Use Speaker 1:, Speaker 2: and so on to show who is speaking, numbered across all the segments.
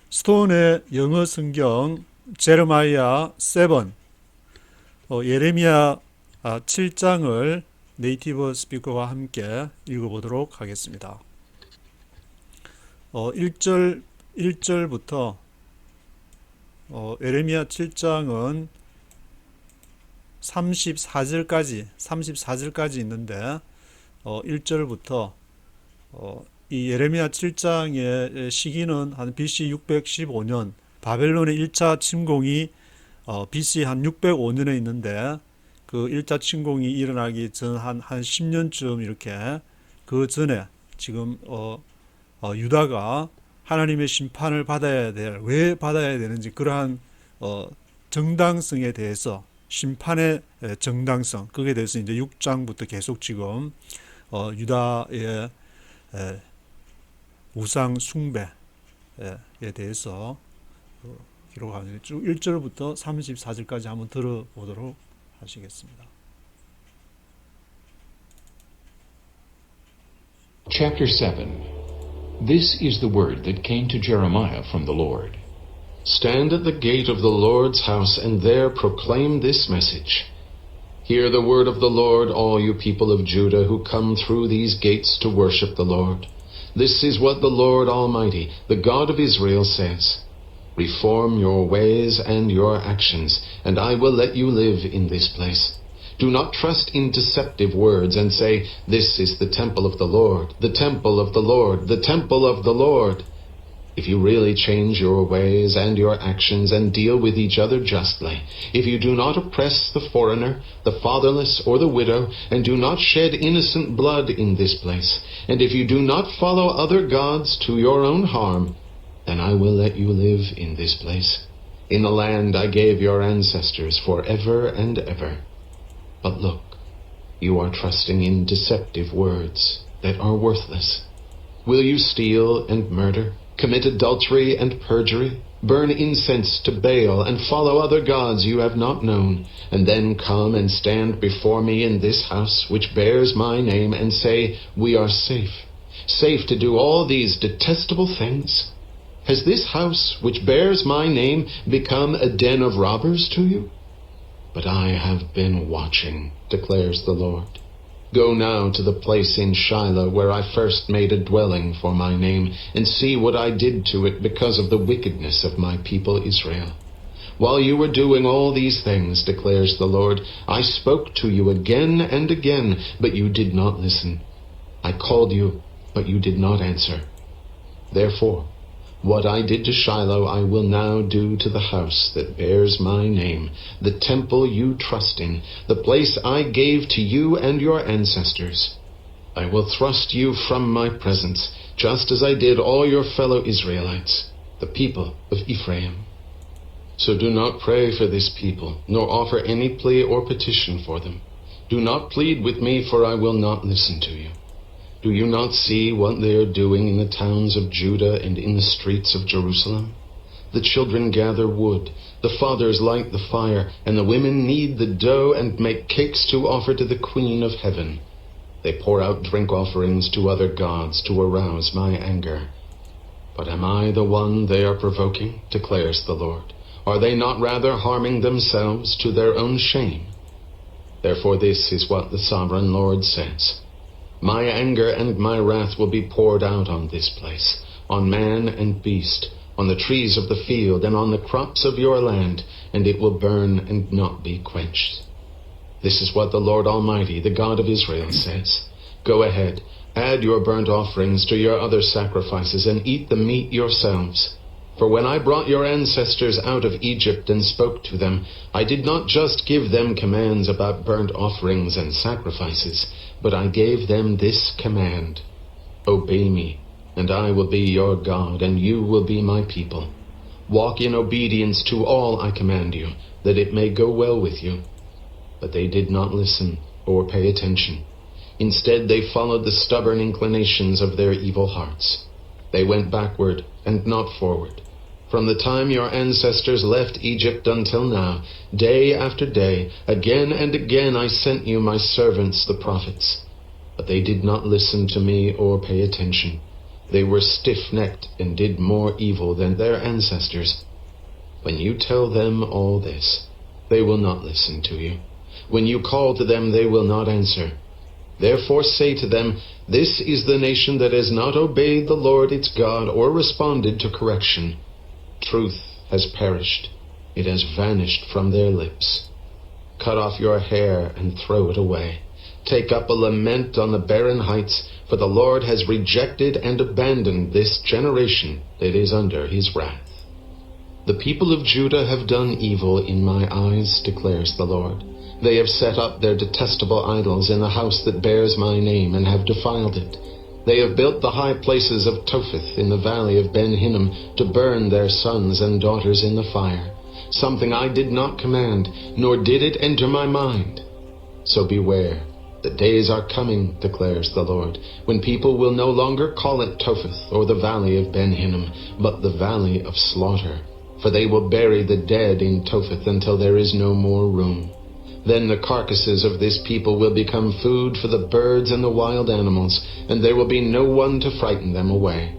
Speaker 1: 스톤의 영어 성경 제르마이아 7, 예레미야 7장을 네이티브 스피커와 함께 읽어보도록 하겠습니다. 1절부터 예레미야 7장은 34절까지 있는데 1절부터 이 예레미야 7장의 시기는 한 BC 615년 바벨론의 1차 침공이 BC 한 605년에 있는데 그 1차 침공이 일어나기 전 한 10년쯤 이렇게 그 전에 지금 유다가 하나님의 심판을 받아야 왜 받아야 되는지 그러한 정당성에 대해서 심판의 정당성 그게 대해서 이제 6장부터 계속 지금 유다의 우상 숭배에 대해서 기록하는 쭉 1절부터 34절까지 한번 들어보도록 하시겠습니다.
Speaker 2: Chapter 7. This is the word that came to Jeremiah from the Lord. Stand at the gate of the Lord's house, and there proclaim this message. Hear the word of the Lord, all you people of Judah who come through these gates to worship the Lord. This is what the Lord Almighty, the God of Israel, says. Reform your ways and your actions, and I will let you live in this place. Do not trust in deceptive words and say, This is the temple of the Lord, the temple of the Lord, the temple of the Lord. If you really change your ways and your actions and deal with each other justly, if you do not oppress the foreigner, the fatherless, or the widow, and do not shed innocent blood in this place, and if you do not follow other gods to your own harm, then I will let you live in this place, in the land I gave your ancestors forever and ever. But look, you are trusting in deceptive words that are worthless. Will you steal and murder, commit adultery and perjury, burn incense to Baal, and follow other gods you have not known, and then come and stand before me in this house which bears my name, and say, We are safe to do all these detestable things? Has this house which bears my name become a den of robbers to you? But I have been watching, declares the Lord. Go now to the place in Shiloh where I first made a dwelling for my name, and see what I did to it because of the wickedness of my people Israel. While you were doing all these things, declares the Lord, I spoke to you again and again, but you did not listen. I called you, but you did not answer. Therefore, what I did to Shiloh I will now do to the house that bears my name, the temple you trust in, the place I gave to you and your ancestors. I will thrust you from my presence, just as I did all your fellow Israelites, the people of Ephraim. So do not pray for this people, nor offer any plea or petition for them. Do not plead with me, for I will not listen to you. Do you not see what they are doing in the towns of Judah and in the streets of Jerusalem? The children gather wood, the fathers light the fire, and the women knead the dough and make cakes to offer to the Queen of Heaven. They pour out drink offerings to other gods to arouse my anger. But am I the one they are provoking, declares the Lord? Are they not rather harming themselves to their own shame? Therefore this is what the sovereign Lord says. My anger and my wrath will be poured out on this place, on man and beast, on the trees of the field, and on the crops of your land, and it will burn and not be quenched. This is what the Lord Almighty, the God of Israel, says. Go ahead, add your burnt offerings to your other sacrifices, and eat the meat yourselves. For when I brought your ancestors out of Egypt and spoke to them, I did not just give them commands about burnt offerings and sacrifices, but I gave them this command: Obey me, and I will be your God, and you will be my people. Walk in obedience to all I command you, that it may go well with you. But they did not listen or pay attention. Instead, they followed the stubborn inclinations of their evil hearts. They went backward and not forward. From the time your ancestors left Egypt until now, day after day, again and again I sent you my servants the prophets. But they did not listen to me or pay attention. They were stiff-necked and did more evil than their ancestors. When you tell them all this, they will not listen to you. When you call to them, they will not answer. Therefore say to them, this is the nation that has not obeyed the Lord its God or responded to correction. Truth has perished. It has vanished from their lips. Cut off your hair and throw it away. Take up a lament on the barren heights, for the Lord has rejected and abandoned this generation that is under his wrath. The people of Judah have done evil in my eyes, declares the Lord. They have set up their detestable idols in the house that bears my name, and have defiled it. They have built the high places of Topheth in the valley of Ben-Hinnom to burn their sons and daughters in the fire, something I did not command, nor did it enter my mind. So beware, the days are coming, declares the Lord, when people will no longer call it Topheth or the valley of Ben-Hinnom, but the valley of slaughter. For they will bury the dead in Topheth until there is no more room. Then the carcasses of this people will become food for the birds and the wild animals, and there will be no one to frighten them away.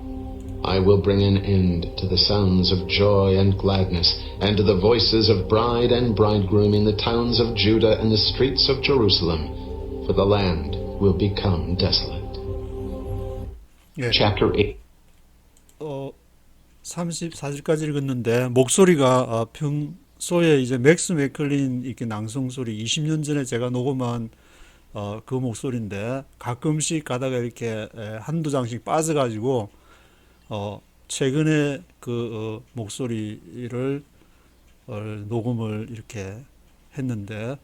Speaker 2: I will bring an end to the sounds of joy and gladness, and to the voices of bride and bridegroom in the towns of Judah and the streets of Jerusalem, for the land will become desolate.
Speaker 1: 예,
Speaker 2: Chapter 8.
Speaker 1: 34절까지 읽었는데 목소리가 평소에 이제 맥스 맥클린 이렇게 낭송 소리 20년 전에 제가 녹음한 그 목소리인데 가끔씩 가다가 이렇게 한두 장씩 빠져가지고 최근에 그 목소리를 녹음을 이렇게 했는데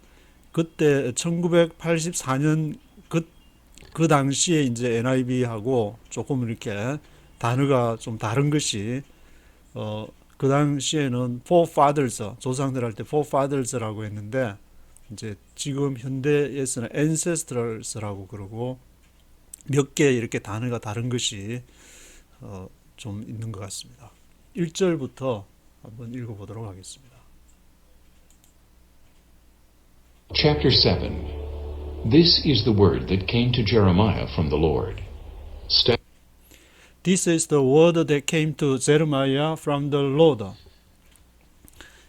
Speaker 1: 그때 1984년 그 당시에 이제 NIV하고 조금 이렇게 단어가 좀 다른 것이 그 당시에는 forefathers 조상들 할 때 forefathers라고 했는데 이제 지금 현대에서는 ancestrals라고 그러고 몇 개 이렇게 단어가 다른 것이 좀 있는 것 같습니다. 1절부터 한번 읽어보도록 하겠습니다.
Speaker 2: Chapter 7. This is the word that came to Jeremiah from the Lord.
Speaker 1: This is the word that came to Jeremiah from the Lord.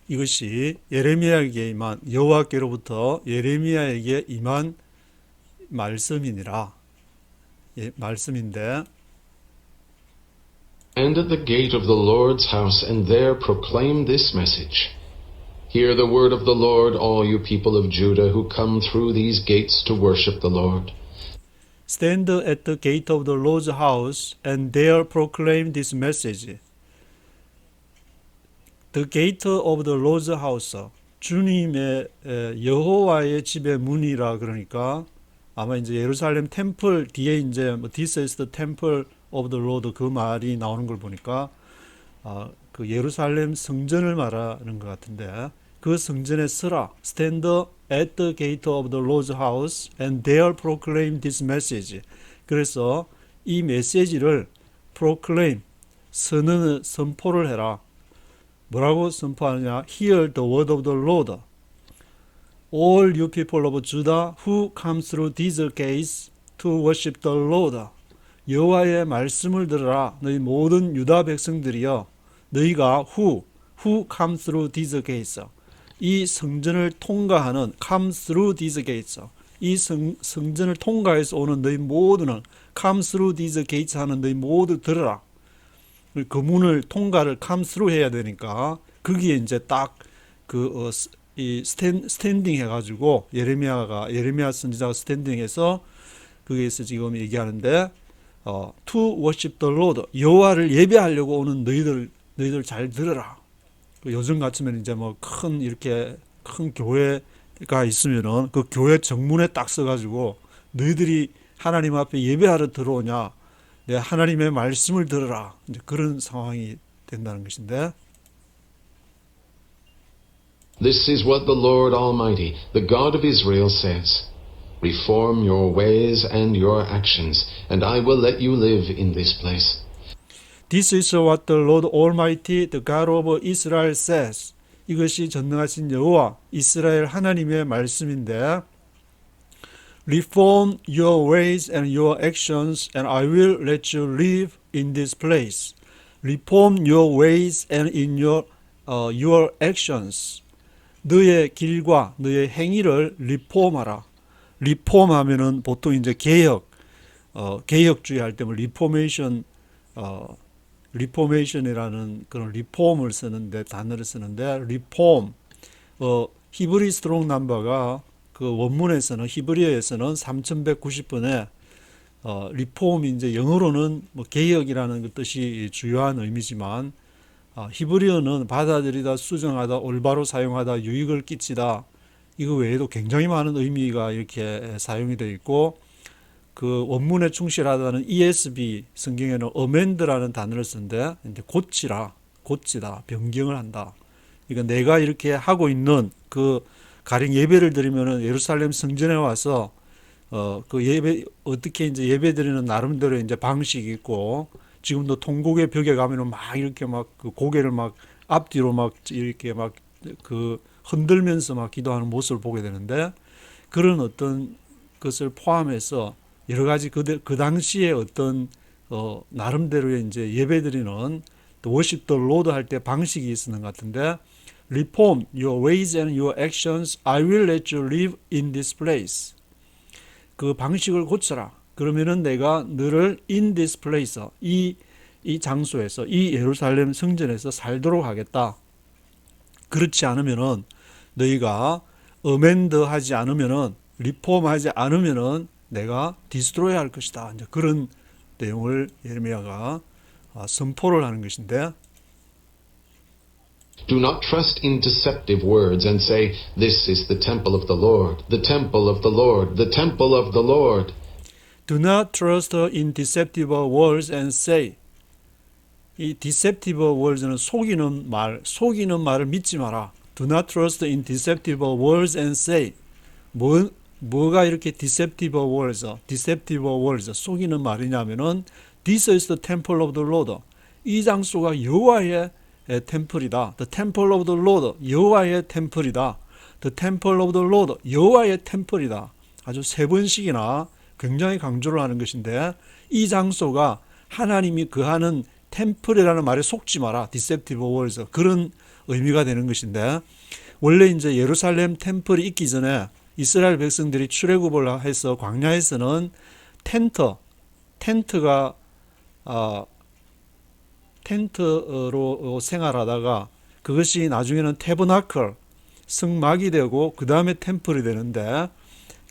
Speaker 1: 이것이 예레미야에게 임한 여호와께로부터 예레미야에게 임한 말씀이니라. 말씀인데
Speaker 2: And at the gate of the Lord's house, and there proclaim this message. Hear the word of the Lord, all you people of Judah who come through these gates to worship the Lord.
Speaker 1: Stand at the gate of the Lord's house and there proclaim this message. The gate of the Lord's house. 주님의 여호와의 집의 문이라 그러니까 아마 이제 예루살렘 템플 뒤에 이제 뭐 This is the temple of the Lord 그 말이 나오는 걸 보니까 그 예루살렘 성전을 말하는 것 같은데 그 성전에 서라. Stand at the gate of the Lord's house and there proclaim this message. 그래서 이 메시지를 proclaim, 선포를 해라. 뭐라고 선포하느냐? Hear the word of the Lord. All you people of Judah who come through these gates to worship the Lord. 여호와의 말씀을 들으라. 너희 모든 유다 백성들이여. 너희가 who come through these gates. 이 성전을 통과하는 come through these gates. 이 성전을 통과해서 오는 너희 모두는 come through these gates 하는 너희 모두 들으라. 그 문을 통과를 come through 해야 되니까 거기에 이제 딱 이 스탠딩 해가지고 예레미야 선지자가 스탠딩해서 거기에서 지금 얘기하는데 to worship the Lord 여호와를 예배하려고 오는 너희들 잘 들으라. 요즘 같으면 이제 뭐 이렇게 큰 교회가 있으면은 그 교회 정문에 딱 써가지고 너희들이 하나님 앞에 예배하러 들어오냐? 내 하나님의 말씀을 들으라. 이제 그런 상황이 된다는 것인데.
Speaker 2: This is what the Lord Almighty, the God of Israel, says. Reform your ways and your actions, and I will let you live in this place.
Speaker 1: This is what the Lord Almighty, the God of Israel says. 이것이 전능하신 여호와 이스라엘 하나님의 말씀인데 Reform your ways and your actions, and I will let you live in this place. Reform your ways and in your actions. 너의 길과 너의 행위를 리폼하라. 리폼하면은 보통 이제 개혁주의 할 때 뭐 리포메이션이라는 그런 리폼을 쓰는데 단어를 쓰는데 리폼 히브리 스트롱 넘버가 그 원문에서는 히브리어에서는 3190번에 리폼이 이제 영어로는 뭐 개혁이라는 그 뜻이 주요한 의미지만 히브리어는 받아들이다, 수정하다, 올바로 사용하다, 유익을 끼치다 이거 외에도 굉장히 많은 의미가 이렇게 사용이 되어 있고 그 원문에 충실하다는 ESV 성경에는 amend라는 단어를 쓰는데 이제 고치다, 변경을 한다. 그러니까 내가 이렇게 하고 있는 그 가령 예배를 드리면은 예루살렘 성전에 와서 그 예배 어떻게 이제 예배 드리는 나름대로 이제 방식이 있고 지금도 통곡의 벽에 가면은 막 이렇게 막 그 고개를 막 앞뒤로 막 이렇게 막 그 흔들면서 막 기도하는 모습을 보게 되는데 그런 어떤 것을 포함해서 여러 가지 그 당시에 어떤 나름대로의 이제 예배드리는 worship the Lord 할 때 방식이 있었는 것 같은데 reform your ways and your actions I will let you live in this place 그 방식을 고쳐라 그러면은 내가 너를 in this place 이 장소에서 이 예루살렘 성전에서 살도록 하겠다 그렇지 않으면은 너희가 어멘드하지 않으면은 리폼하지 않으면은 내가 디스트로이 할 것이다. 이제 그런 내용을 예레미야가 선포를 하는 것인데
Speaker 2: Do not trust in deceptive words and say, This is the temple of the Lord, the temple of the Lord, the temple of the Lord.
Speaker 1: Do not trust in deceptive words and say 이 deceptive words는 속이는 말을 믿지 마라. Do not trust in deceptive words and say 뭐가 이렇게 deceptive words, 속이는 말이냐면은 This is the temple of the Lord. 이 장소가 여호와의 템플이다. The temple of the Lord, 여호와의 템플이다. The temple of the Lord, 여호와의 템플이다. 아주 세 번씩이나 굉장히 강조를 하는 것인데 이 장소가 하나님이 거하는 템플이라는 말에 속지 마라. Deceptive words. 그런 의미가 되는 것인데 원래 이제 예루살렘 템플이 있기 전에 이스라엘 백성들이 출애굽을 해서 광야에서는 텐트로 생활하다가 그것이 나중에는 태버나클 성막이 되고 그 다음에 템플이 되는데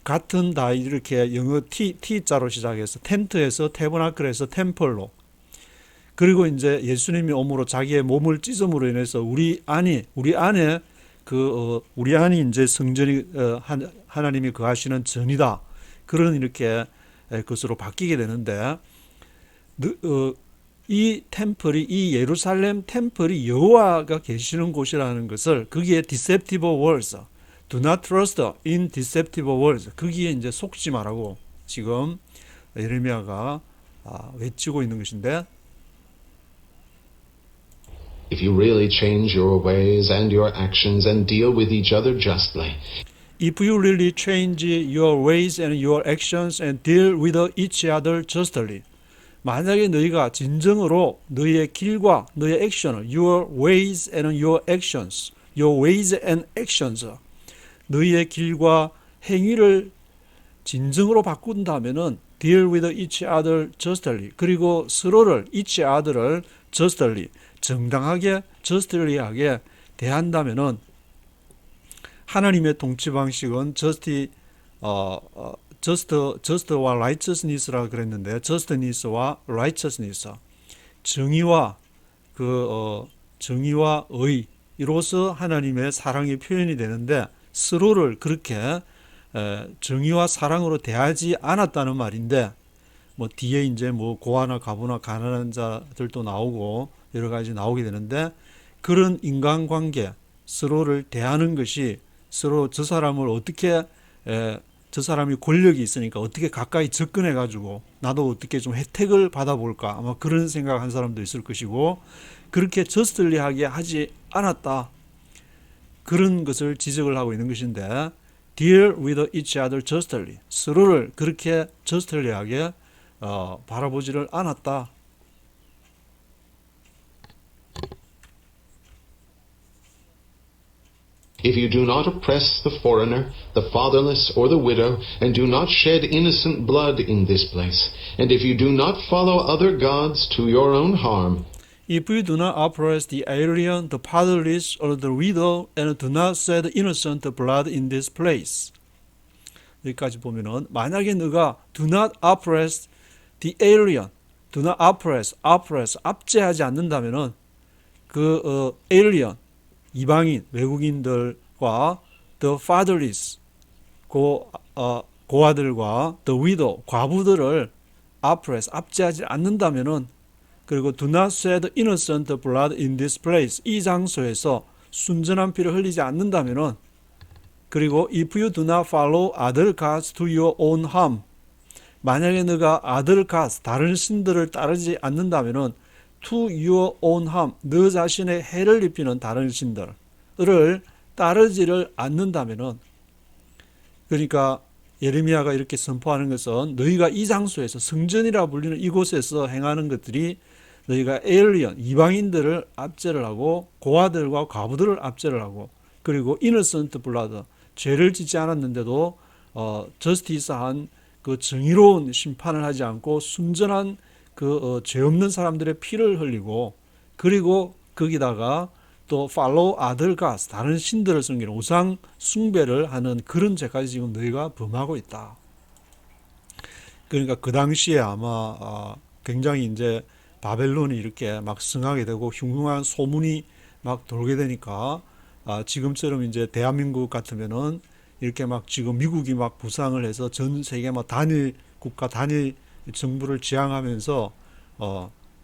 Speaker 1: 같은 다 이렇게 영어 T자로 시작해서 텐트에서 태버나클에서 템플로 그리고 이제 예수님이 오므로 자기의 몸을 찢음으로 인해서 우리 안에 이제 성전이 하나님이 거하시는 전이다. 그런 이렇게 것으로 바뀌게 되는데 이 예루살렘 템플이 여호와가 계시는 곳이라는 것을 거기에 deceptive words, do not trust in deceptive words, 거기에 이제 속지 말라고 지금 예레미야가 외치고 있는 것인데
Speaker 2: If you really change your ways and your actions and deal with each other justly,
Speaker 1: If you really change your ways and your actions and deal with each other justly, 만약에 너희가 진정으로 너희의 길과 너희의 액션을 your ways and your actions, 너희의 길과 행위를 진정으로 바꾼다면은 deal with each other justly, 그리고 서로를 each other를 justly, 정당하게 justly하게 대한다면은 하나님의 통치 방식은 just와 righteousness라 그랬는데 justness와 righteousness 정의와 정의와 의로서 하나님의 사랑이 표현이 되는데 서로를 그렇게 정의와 사랑으로 대하지 않았다는 말인데 뭐 뒤에 이제 뭐 고아나 가부나 가난한 자들도 나오고 여러 가지 나오게 되는데 그런 인간관계 서로를 대하는 것이 서로 저 사람을 어떻게 저 사람이 권력이 있으니까 어떻게 가까이 접근해 가지고 나도 어떻게 좀 혜택을 받아볼까 아마 그런 생각한 사람도 있을 것이고 그렇게 저스틀리하게 하지 않았다 그런 것을 지적을 하고 있는 것인데 deal with each other justly 서로를 그렇게 저스틀리하게 바라보지를 않았다
Speaker 2: if you do not oppress the foreigner, the fatherless, or the widow, and do not shed innocent blood in this place, and if you do not follow other gods to your own harm,
Speaker 1: If you do not oppress the alien, the fatherless, or the widow, and do not shed innocent blood in this place. 여기까지 보면은 만약에 너가 do not oppress the alien, do not oppress, 압제하지 않는다면은 그 alien, 이방인, 외국인들과 the fatherless, 고아들과 the widow, 과부들을 oppress, 압제하지 않는다면은 그리고 do not shed innocent blood in this place, 이 장소에서 순전한 피를 흘리지 않는다면은 그리고 if you do not follow other gods to your own harm, 만약에 너가 other gods, 다른 신들을 따르지 않는다면은 to your own harm, 너 자신의 해를 입히는 다른 신들을 따르지를 않는다면은, 그러니까 예레미야가 이렇게 선포하는 것은 너희가 이 장소에서 성전이라 불리는 이곳에서 행하는 것들이 너희가 에일리언, 이방인들을 압제를 하고 고아들과 과부들을 압제를 하고 그리고 innocent blood, 죄를 짓지 않았는데도 저스티스한 그 정의로운 심판을 하지 않고 순전한 그 죄 없는 사람들의 피를 흘리고 그리고 거기다가 또 follow other gods, 다른 신들을 섬기는 우상 숭배를 하는 그런 죄까지 지금 너희가 범하고 있다. 그러니까 그 당시에 아마 굉장히 이제 바벨론이 이렇게 막 성하게 되고 흉흉한 소문이 막 돌게 되니까 지금처럼 이제 대한민국 같으면은 이렇게 막 지금 미국이 막 부상을 해서 전 세계 막 단일 국가 단일 정부를 지향하면서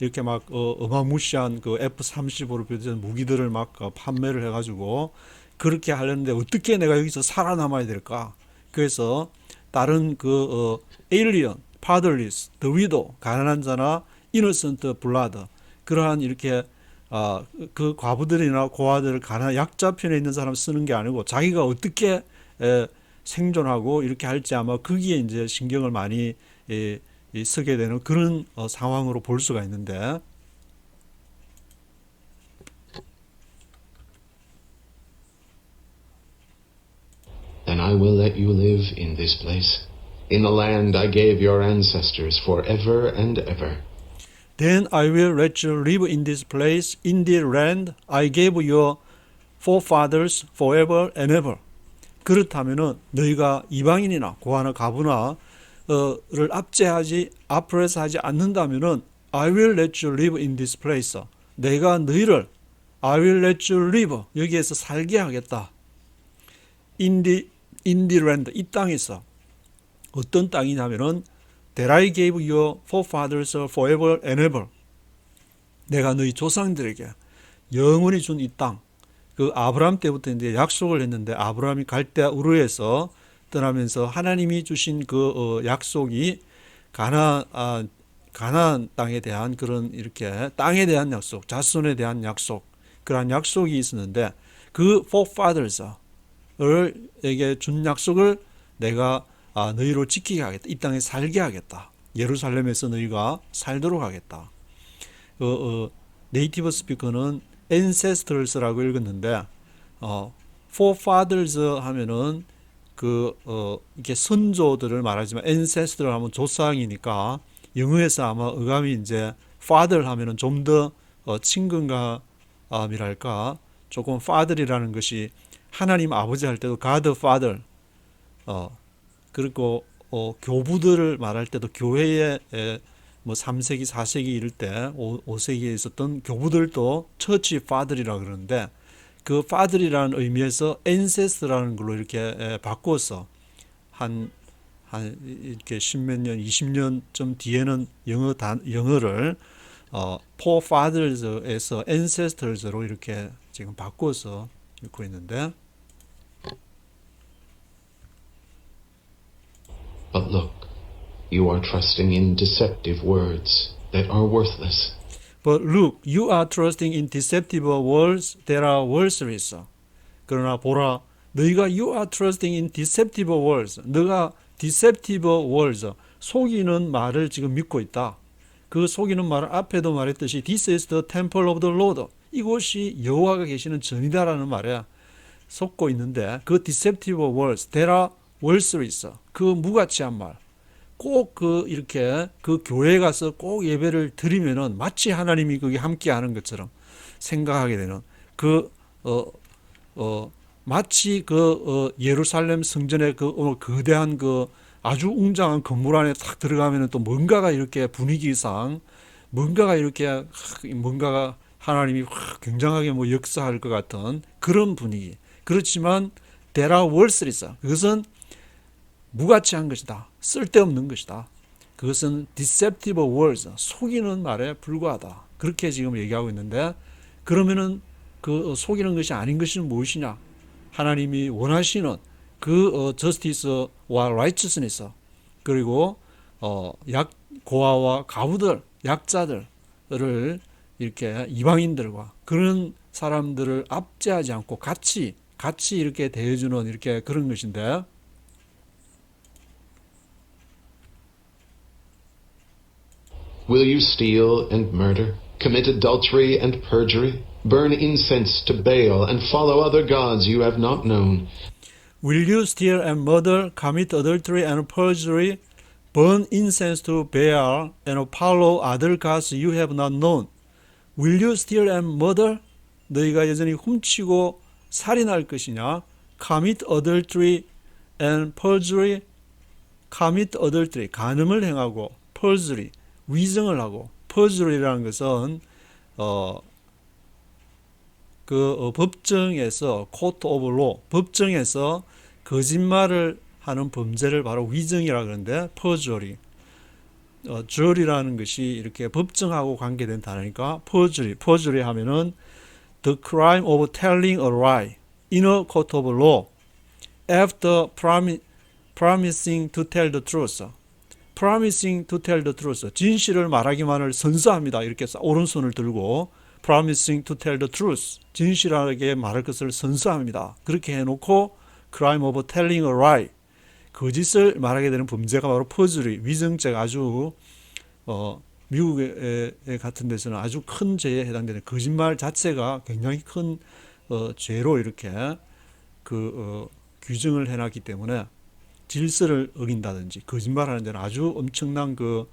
Speaker 1: 이렇게 막 어마무시한 그 F-35를 비롯한 무기들을 막 판매를 해가지고 그렇게 하려는데 어떻게 내가 여기서 살아남아야 될까? 그래서 다른 그 alien, fatherless, the widow, 가난한 자나 innocent blood, 그러한 이렇게 그 과부들이나 고아들을 가난 약자 편에 있는 사람 쓰는 게 아니고 자기가 어떻게 생존하고 이렇게 할지 아마 거기에 이제 신경을 많이 쓰게 되는 그런 상황으로 볼 수가 있는데,
Speaker 2: then I will let you live in this place, in the land I gave your ancestors forever and ever.
Speaker 1: Then I will let you live in this place, in the land I gave your forefathers forever and ever. 그렇다면은 너희가 이방인이나 고아나 가부나 를 압제하지 않는다면은 I will let you live in this place. 내가 너희를 I will let you live, 여기에서 살게 하겠다. In the land, 이 땅에서. 어떤 땅이냐면은 That I gave your forefathers forever and ever. 내가 너희 조상들에게 영원히 준 이 땅. 그 아브라함 때부터 이제 약속을 했는데 아브라함이 갈대아 우르에서 떠나면서 하나님이 주신 그 약속이 가나안 땅에 대한 그런 이렇게 땅에 대한 약속, 자손에 대한 약속, 그러한 약속이 있었는데 그 forefathers에게 준 약속을 내가 너희로 지키게 하겠다. 이 땅에 살게 하겠다. 예루살렘에서 너희가 살도록 하겠다. 네이티브 스피커는 ancestors라고 읽었는데 forefathers 하면은 이렇게 선조들을 말하지만 ancestor 하면 조상이니까 영어에서 아마 어감이 이제 father 하면은 좀 더 친근감이랄까, 조금 father이라는 것이 하나님 아버지 할 때도 God Father, 그리고 교부들을 말할 때도 교회에 뭐 3세기, 4세기 이럴 때 5세기에 있었던 교부들도 처치 father이라 그러는데 그 father이라는 의미에서 ancestor라는 걸로 이렇게 바꿔서 한 이렇게 10몇 년, 20년쯤 뒤에는 영어를 forefathers에서 ancestors로 이렇게 지금 바꿔서 읽고 있는데,
Speaker 2: But look, you are trusting in deceptive words that are worthless.
Speaker 1: But look, you are trusting in deceptive words that are worthless. 그러나 보라, 너희가 you are trusting in deceptive words. 너가 deceptive words, 속이는 말을 지금 믿고 있다. 그 속이는 말은 앞에도 말했듯이 This is the temple of the Lord. 이곳이 여호와가 계시는 전이다라는 말이야. 속고 있는데 그 deceptive words, 데라 월스로 있어. 그 무가치한 말. 꼭 그 이렇게 그 교회에 가서 꼭 예배를 드리면은 마치 하나님이 거기 함께 하는 것처럼 생각하게 되는 그 마치 예루살렘 성전의 거대한 그 아주 웅장한 건물 안에 딱 들어가면은 또 뭔가가 이렇게 분위기상 뭔가가 이렇게 뭔가가 하나님이 굉장하게 뭐 역사할 것 같은 그런 분위기. 그렇지만 there are words 있어. 그것은 무가치한 것이다. 쓸데없는 것이다. 그것은 deceptive words, 속이는 말에 불과하다. 그렇게 지금 얘기하고 있는데, 그러면은 그 속이는 것이 아닌 것은 무엇이냐? 하나님이 원하시는 그 justice와 righteousness, 그리고 고아와 가부들, 약자들을 이렇게 이방인들과 그런 사람들을 압제하지 않고 같이 이렇게 대해주는 이렇게 그런 것인데,
Speaker 2: Will you steal and murder, commit adultery and perjury, burn incense to Baal, and follow other gods you have not known?
Speaker 1: Will you steal and murder, commit adultery and perjury, burn incense to Baal, and follow other gods you have not known? Will you steal and murder? 너희가 여전히 훔치고 살인할 것이냐? Commit adultery and perjury, commit adultery, 간음을 행하고, perjury, 위증을 하고, perjury라는 것은 법정에서 court of law, 법정에서 거짓말을 하는 범죄를 바로 위증이라 그러는데, perjury, jury라는 것이 이렇게 법정하고 관계된 단어니까 perjury 하면은 the crime of telling a lie in a court of law after promising to tell the truth. promising to tell the truth, 진실을 말하기만을 선서합니다. 이렇게 오른손을 들고 promising to tell the truth, 진실하게 말할 것을 선서합니다. 그렇게 해놓고 crime of telling a lie, 거짓을 말하게 되는 범죄가 바로 perjury, 위증죄가 아주 미국 같은 데서는 아주 큰 죄에 해당되는, 거짓말 자체가 굉장히 큰 죄로 이렇게 규정을 해놨기 때문에 질서를 어긴다든지 거짓말하는 데는 아주 엄청난 큰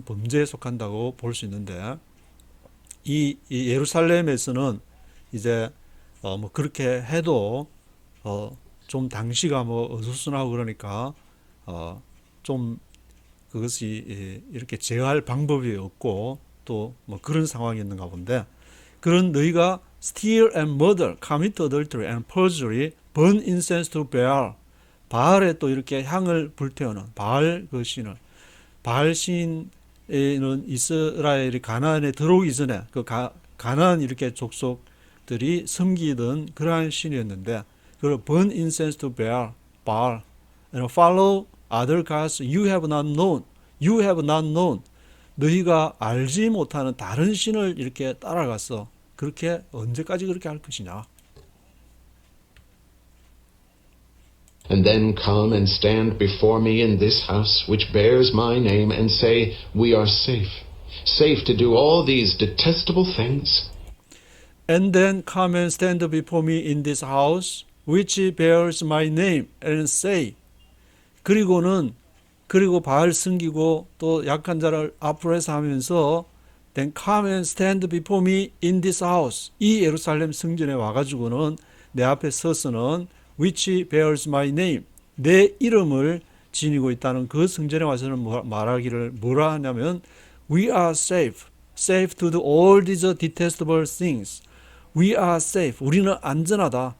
Speaker 1: 범죄에 속한다고 볼 수 있는데, 이 예루살렘에서는 이제 뭐 그렇게 해도 좀 당시가 뭐 어수선하고 그러니까 좀 그것이 이렇게 제어할 방법이 없고 또 뭐 그런 상황이었는가 본데, 그런 너희가 steal and murder, commit adultery and perjury, burn incense to Baal, 바알에 또 이렇게 향을 불태우는 바알 그 신을, 바알 신은 이스라엘이 가나안에 들어오기 전에 그 가나안 이렇게 족속들이 섬기던 그러한 신이었는데, 그걸 burn incense to Baal, and follow other gods you have not known, 너희가 알지 못하는 다른 신을 이렇게 따라가서 그렇게 언제까지 그렇게 할 것이냐?
Speaker 2: And then come and stand before me in this house which bears my name, and say, We are safe to do all these detestable things?
Speaker 1: And then come and stand before me in this house which bears my name, and say, 그리고 바알 섬기고 또 약한 자를 앞으로 해서 하면서 then come and stand before me in this house, 이 예루살렘 성전에 와가지고는 내 앞에 서서는 which bears my name, 내 이름을 지니고 있다는 그 성전에 와서는 말하기를 뭐라 하냐면 we are safe to do all these detestable things. We are safe, 우리는 안전하다.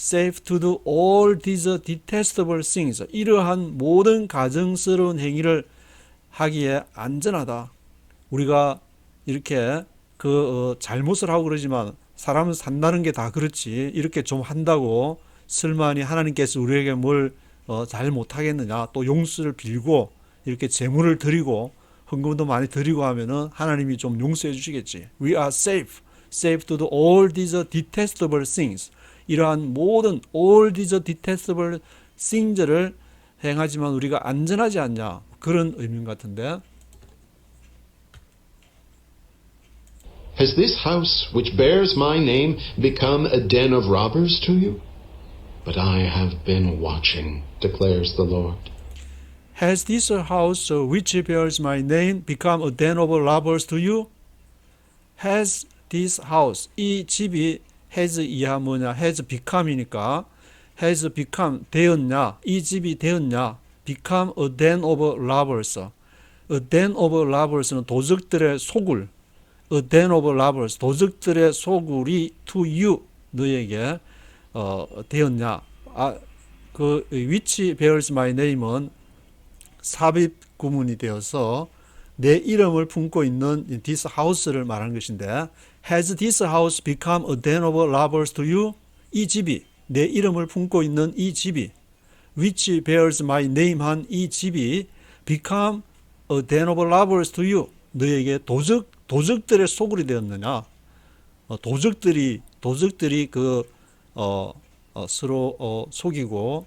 Speaker 1: safe to do all these detestable things, 이러한 모든 가증스러운 행위를 하기에 안전하다. 우리가 이렇게 잘못을 하고 그러지만 사람은 산다는 게 다 그렇지, 이렇게 좀 한다고 설마니 하나님께서 우리에게 뭘 잘 못하겠느냐, 또 용서를 빌고 이렇게 제물을 드리고 헌금도 많이 드리고 하면은 하나님이 좀 용서해 주시겠지. We are safe to do all these detestable things, 이러한 모든 all these detestable things를 행하지만 우리가 안전하지 않냐, 그런 의미 같은데,
Speaker 2: Has this house which bears my name become a den of robbers to you? But I have been watching, declares the Lord.
Speaker 1: Has this house which bears my name become a den of robbers to you? Has this house, 이 집이 has 이하 뭐냐, has become이니까 has become 되었냐, 이 집이 되었냐, become a den of robbers. A den of robbers는 도적들의 소굴, a den of robbers, 도적들의 소굴이 to you, 너에게 되었냐. 그 which bears my name은 삽입 구문이 되어서 내 이름을 품고 있는 this house를 말하는 것인데, has this house become a den of robbers to you? 이 집이, 내 이름을 품고 있는 이 집이, which bears my name 한 이 집이 become a den of robbers to you? 너에게 도적들의 소굴이 되었느냐? 도적들이 서로 속이고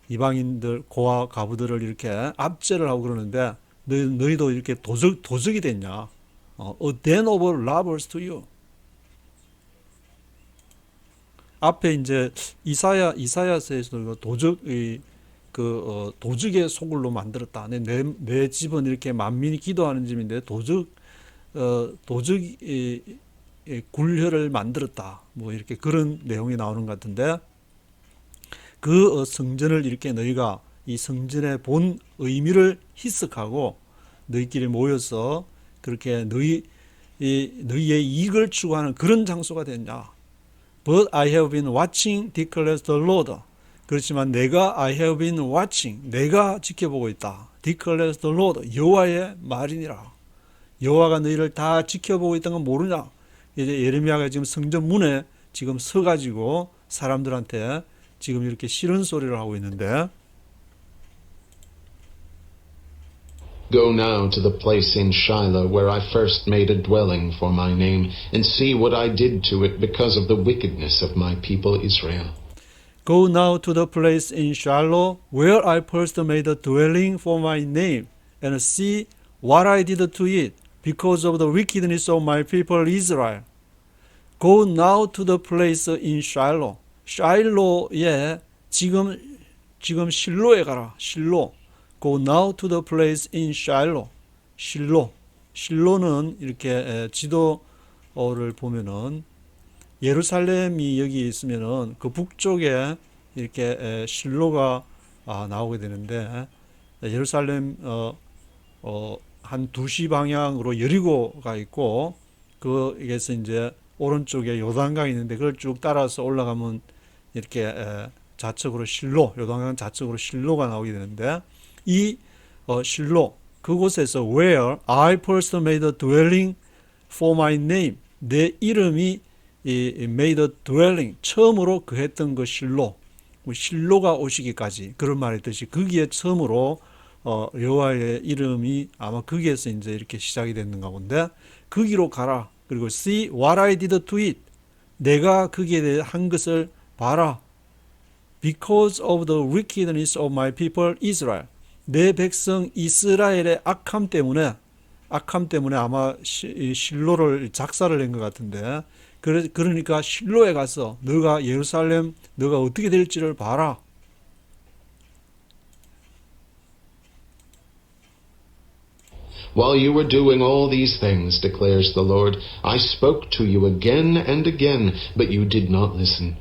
Speaker 1: 이방인들 고아 가부들을 이렇게 압제를 하고 그러는데 너희도 이렇게 도적이 됐냐? A den of robbers to you. 앞에 이제 이사야서에서 도적의 소굴로 만들었다. 내 집은 이렇게 만민이 기도하는 집인데 도적이 굴혈을 만들었다. 뭐 이렇게 그런 내용이 나오는 것 같은데, 그 성전을 이렇게 너희가 이 성전의 본 의미를 희석하고 너희끼리 모여서 그렇게 너희의 이익을 추구하는 그런 장소가 됐냐? But I have been watching, declares the Lord. 그렇지만 I have been watching, 내가 지켜보고 있다. declares the Lord, 여호와의 말이니라. 여호와가 너희를 다 지켜보고 있다는 건 모르냐? 이제 예레미야가 지금 성전 문에 지금 서가지고 사람들한테 지금 이렇게 싫은 소리를 하고 있는데,
Speaker 2: Go now to the place in Shiloh where I first made a dwelling for my name, and see what I did to it because of the wickedness of my people Israel.
Speaker 1: Go now to the place in Shiloh where I first made a dwelling for my name, and see what I did to it because of the wickedness of my people Israel. Go now to the place in Shiloh. 샤일로에 지금 실로에 가라. 실로. Go now to the place in Shiloh. 실로는 이렇게 지도를 보면은 예루살렘이 여기 있으면은 그 북쪽에 이렇게 실로가 나오게 되는데, 예루살렘 한 2시 방향으로 여리고가 있고, 그에서 이제 오른쪽에 요단강이 있는데 그걸 쭉 따라서 올라가면 이렇게 좌측으로 요단강 좌측으로 실로가 나오게 되는데, 이 실로 그곳에서 where I first made a dwelling for my name, 내 이름이 made a dwelling, 처음으로 거했던 그 실로가 오시기까지, 그런 말이듯이 거기에 처음으로 여호와의 이름이 아마 거기에서 이제 이렇게 시작이 됐는가 본데, 거기로 가라. 그리고 see what I did to it, 내가 거기에 대해 한 것을 봐라. Because of the wickedness of my people Israel, 내 백성 이스라엘의 악함 때문에 아마 실로를 작사를 낸 것 같은데, 그러니까 실로에 가서 너가 예루살렘 너가 어떻게 될지를 봐라.
Speaker 2: While you were doing all these things, declares the Lord, I spoke to you again and again, but you did not listen.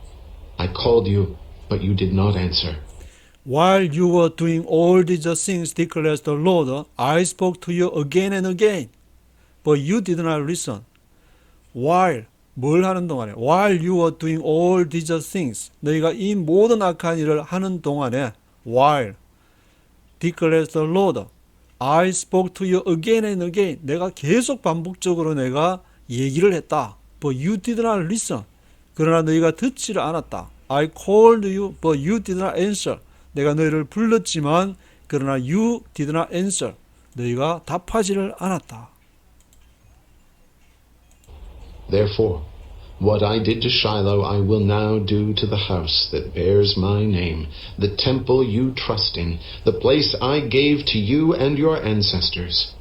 Speaker 2: I called you, but you did not answer.
Speaker 1: While you were doing all these things, declares the Lord, I spoke to you again and again, but you did not listen. While, 뭘 하는 동안에? While you were doing all these things, 너희가 이 모든 악한 일을 하는 동안에, while, declares the Lord, I spoke to you again and again. 내가 계속 반복적으로 내가 얘기를 했다. But you did not listen. 그러나 너희가 듣지를 않았다. I called you, but you did not answer. 내가 너희를 불렀지만 그러나 you did not answer. 너희가 답하지를 않았다.
Speaker 2: Therefore, what I did to Shiloh I will now do to the house that bears my name, the temple you trust in, the place I gave to you and your ancestors.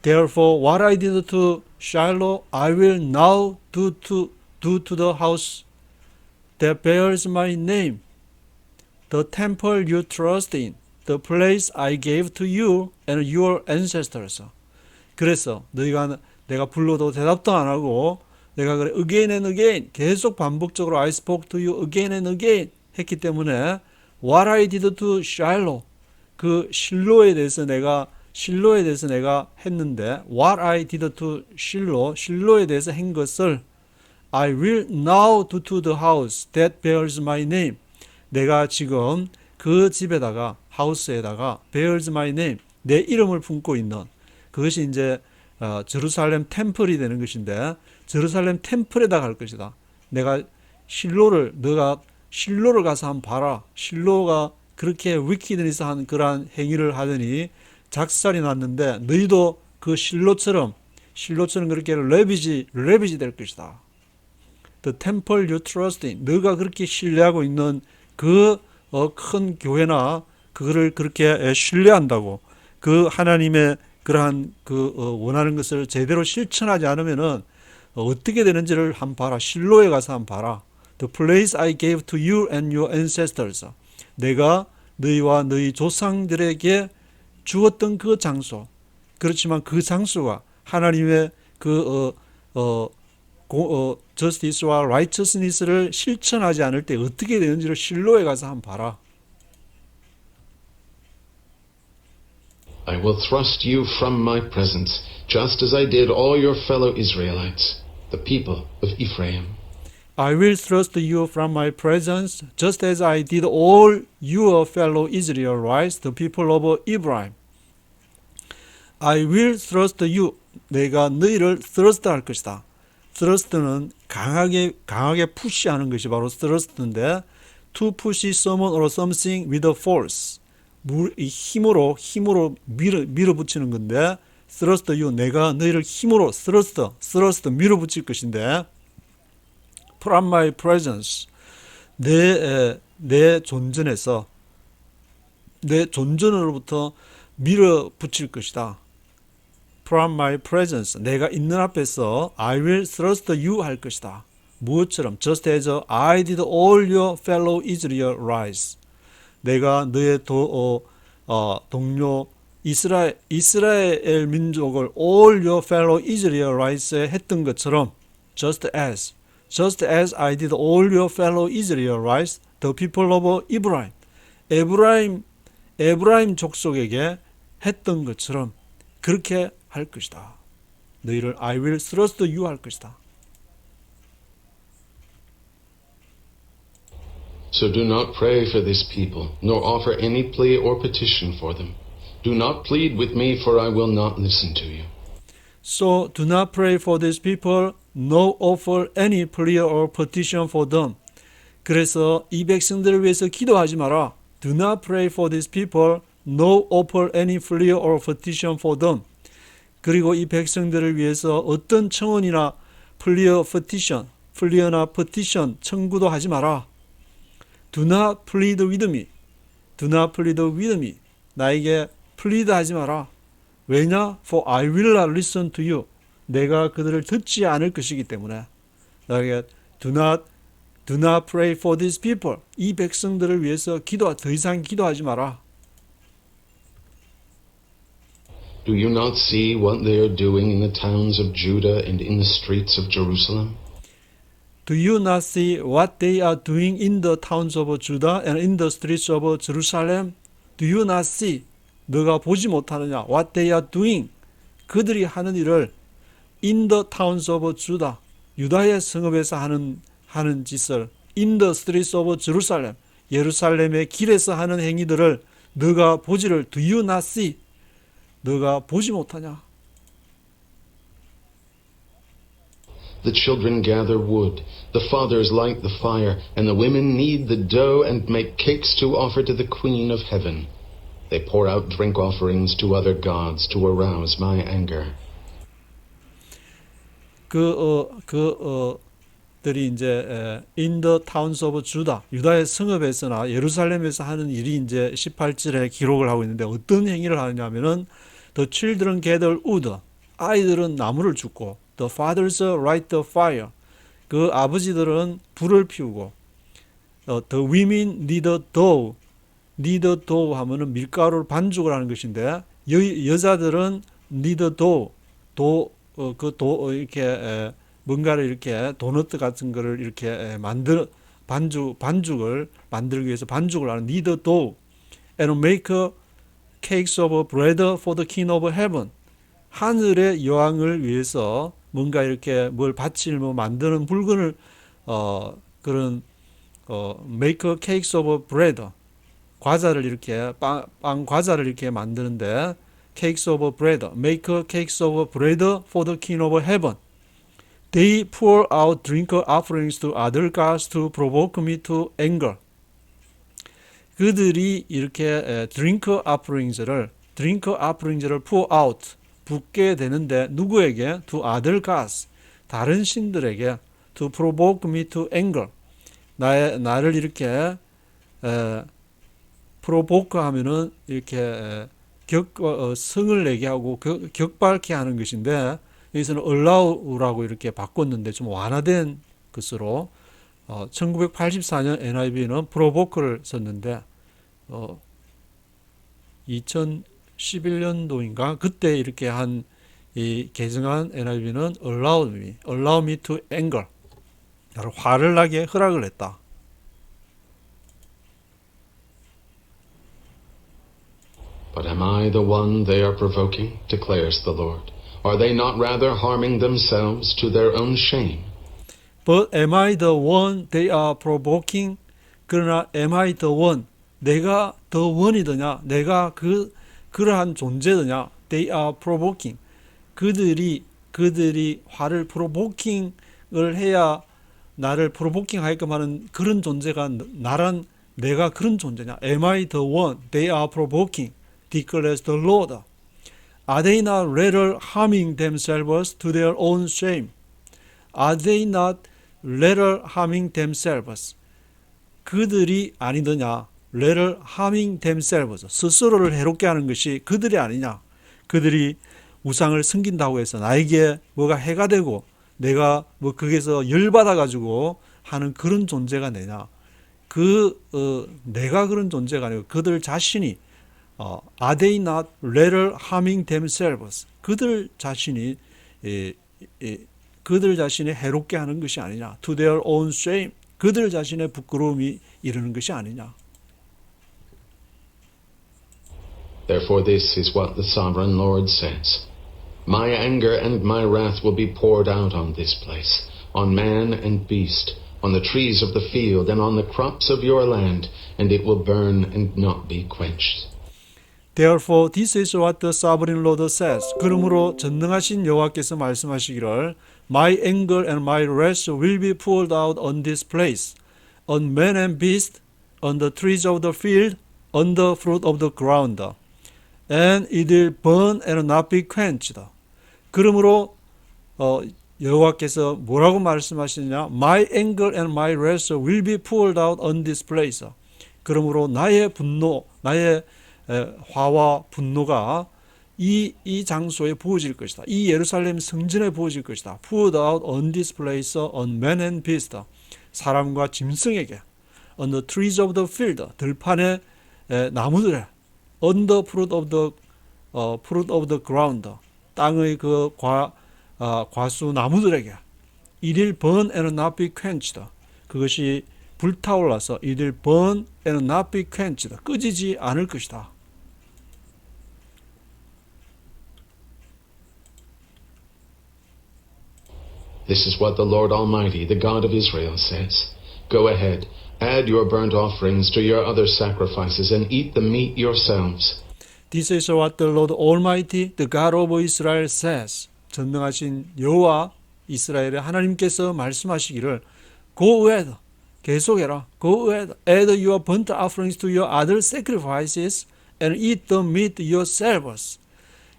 Speaker 1: Therefore, what I did to Shiloh, I will now do to the house that bears my name, the temple you trust in, the place I gave to you and your ancestors. 그래서 내가 불러도 대답도 안 하고 내가 그래 again and again 계속 반복적으로 I spoke to you again and again 했기 때문에 what I did to Shiloh, 그 실로에 대해서 내가 했는데 what I did to Shiloh, 실로에 대해서 한 것을 I will now do to the house that bears my name. 내가 지금 그 집에다가 하우스에다가 bears my name, 내 이름을 품고 있는 그것이 이제 제루살렘 템플이 되는 것인데 제루살렘 템플에다가 할 것이다. 너가 실로를 가서 한번 봐라. 실로가 그렇게 위키드니스한 그러한 행위를 하더니 작살이 났는데 너희도 그 실로처럼 그렇게 레비지 될 것이다. The temple you trust in, 너가 그렇게 신뢰하고 있는 그 큰 교회나 그거를 그렇게 신뢰한다고 그 하나님의 그러한 원하는 것을 제대로 실천하지 않으면은 어떻게 되는지를 한번 봐라. 실로에 가서 한번 봐라. The place I gave to you and your ancestors, 내가 너희와 너희 조상들에게 주었던 그 장소. 그렇지만 그 장소가 하나님의 justice와 righteousness를 실천하지 않을 때 어떻게 되는지를 실로에 가서 한번 봐라.
Speaker 2: I will thrust you from my presence, just as I did all your fellow Israelites, the people of Ephraim.
Speaker 1: I will thrust you from my presence, just as I did all your fellow Israelites, the people of Ephraim. I will thrust you. 내가 너희를 thrust 할 것이다. thrust는 강하게 푸시하는 것이 바로 thrust인데, to push someone or something with a force. 힘으로 밀어붙이는 건데, thrust you. 내가 너희를 힘으로 thrust 밀어붙일 것인데, from my presence. 내 존전에서, 내 존전으로부터 밀어붙일 것이다. From my presence, 내가 있는 앞에서 I will thrust you 할 것이다. 무엇처럼? Just as I did all your fellow Israelites. 내가 너의 동료 이스라엘 민족을 all your fellow Israelites에 했던 것처럼 just as I did all your fellow Israelites, the people of Ephraim. 에브라임 족속에게 했던 것처럼 그렇게 할 것이다. 너희를 I will thrust you 할 것이다.
Speaker 2: So do not pray for this people, nor offer any plea or petition for them. Do not plead with me, for I will not listen to you.
Speaker 1: So do not pray for these people, nor offer any plea or petition for them. 그래서 이 백성들을 위해서 기도하지 마라. Do not pray for these people, nor offer any plea or petition for them. 그리고 이 백성들을 위해서 어떤 청원이나 플리어나 petition 청구도 하지 마라. Do not plead with me. Do not plead with me. 나에게 plead 하지 마라. 왜냐? For I will not listen to you. 내가 그들을 듣지 않을 것이기 때문에. 나에게 do not pray for these people. 이 백성들을 위해서 더 이상 기도하지 마라.
Speaker 2: Do you not see what they are doing in the towns of Judah and in the streets of Jerusalem?
Speaker 1: Do you not see what they are doing in the towns of Judah and in the streets of Jerusalem? Do you not see? 너가 보지 못하느냐? What they are doing. 그들이 하는 일을 in the towns of Judah. 유다의 성읍에서 하는 짓을 in the streets of Jerusalem. 예루살렘의 길에서 하는 행위들을 너가 보지를 do you not see? 너가 보지 못하냐?
Speaker 2: The children gather wood, the fathers light the fire, and the women knead the dough and make cakes to offer to the Queen of Heaven. They pour out drink offerings to other gods to arouse my anger.
Speaker 1: 들이 이제 in the towns of Judah, 유다의 성읍에서나 예루살렘에서 하는 일이 이제 18절에 기록을 하고 있는데 어떤 행위를 하느냐면은 the children gather wood, 아이들은 나무를 줍고 the fathers light the fire. 그 아버지들은 불을 피우고 the women knead dough. knead dough 하면은 밀가루를 반죽을 하는 것인데 여자들은 knead dough. 이렇게 뭔가를 이렇게 도넛 같은 거를 이렇게 반죽을 만들기 위해서 반죽을 하는 knead dough. and make cakes of bread for the king of heaven. 하늘의 여왕을 위해서 뭔가 이렇게 뭘 받칠 만드는 물건을 make cakes of bread. 과자를 이렇게 빵 과자를 이렇게 만드는데 cakes of bread, make cakes of bread for the king of heaven. They pour out drink offerings to other gods to provoke me to anger. 그들이 이렇게 drink offerings를 pour out 붓게 되는데 누구에게? to other gods 다른 신들에게 to provoke me to anger 나를 이렇게 provoke 하면은 이렇게 성을 내게 하고 격발케 하는 것인데 여기서는 allow라고 이렇게 바꿨는데 좀 완화된 것으로 1984년 NIV는 provoke를 썼는데 2011년도인가 그때 이렇게 이 개정한 NIV는 allow me to anger 나를 화를 나게 허락을 했다.
Speaker 2: But am I the one they are provoking, declares the Lord? Are they not rather harming themselves to their own shame?
Speaker 1: But am I the one they are provoking? 그러나 am I the one? 내가 the one이더냐? 내가 그러한 존재더냐? They are provoking. 그들이 화를 provoking을 해야 나를 provoking 하게끔 하는 그런 존재가 내가 그런 존재냐? Am I the one they are provoking? declares the Lord. Are they not rather harming themselves to their own shame? Are they not rather harming themselves? 그들이 아니더냐? rather harming themselves. 스스로를 해롭게 하는 것이 그들이 아니냐? 그들이 우상을 섬긴다고 해서 나에게 뭐가 해가 되고 내가 거기서 열받아 가지고 하는 그런 존재가 되냐? 내가 그런 존재가 아니고 그들 자신이 Are they not rather harming themselves? 그들 자신이 해롭게 하는 것이 아니냐? To their own shame. 그들 자신의 부끄러움이 이르는 것이 아니냐?
Speaker 2: Therefore this is what the sovereign Lord says. My anger and my wrath will be poured out on this place, on man and beast, on the trees of the field and on the crops of your land, and it will burn and not be quenched.
Speaker 1: Therefore, this is what the sovereign Lord says. 그러므로 전능하신 여호와께서 말씀하시기를 My anger and my wrath will be poured out on this place, on man and beast, on the trees of the field, on the fruit of the ground, and it will burn and not be quenched. 그러므로 여호와께서 뭐라고 말씀하시느냐? My anger and my wrath will be poured out on this place. 그러므로 나의 분노, 나의 화와 분노가 이 장소에 부어질 것이다. 이 예루살렘 성전에 부어질 것이다. Poured out on this place on man and beast. 사람과 짐승에게. On the trees of the field. 들판의 나무들에. On the fruit of the ground. 땅의 과수 나무들에게. It will burn and not be quenched. 그것이 불타올라서 it will burn and not be quenched. 끄지지 않을 것이다.
Speaker 2: This is what the Lord Almighty, the God of Israel, says. Go ahead, add your burnt offerings to your other sacrifices, and eat the meat yourselves.
Speaker 1: This is what the Lord Almighty, the God of Israel, says. 전능하신 여호와 이스라엘의 하나님께서 말씀하시기를 Go ahead, 계속해라. Go ahead, add your burnt offerings to your other sacrifices, and eat the meat yourselves.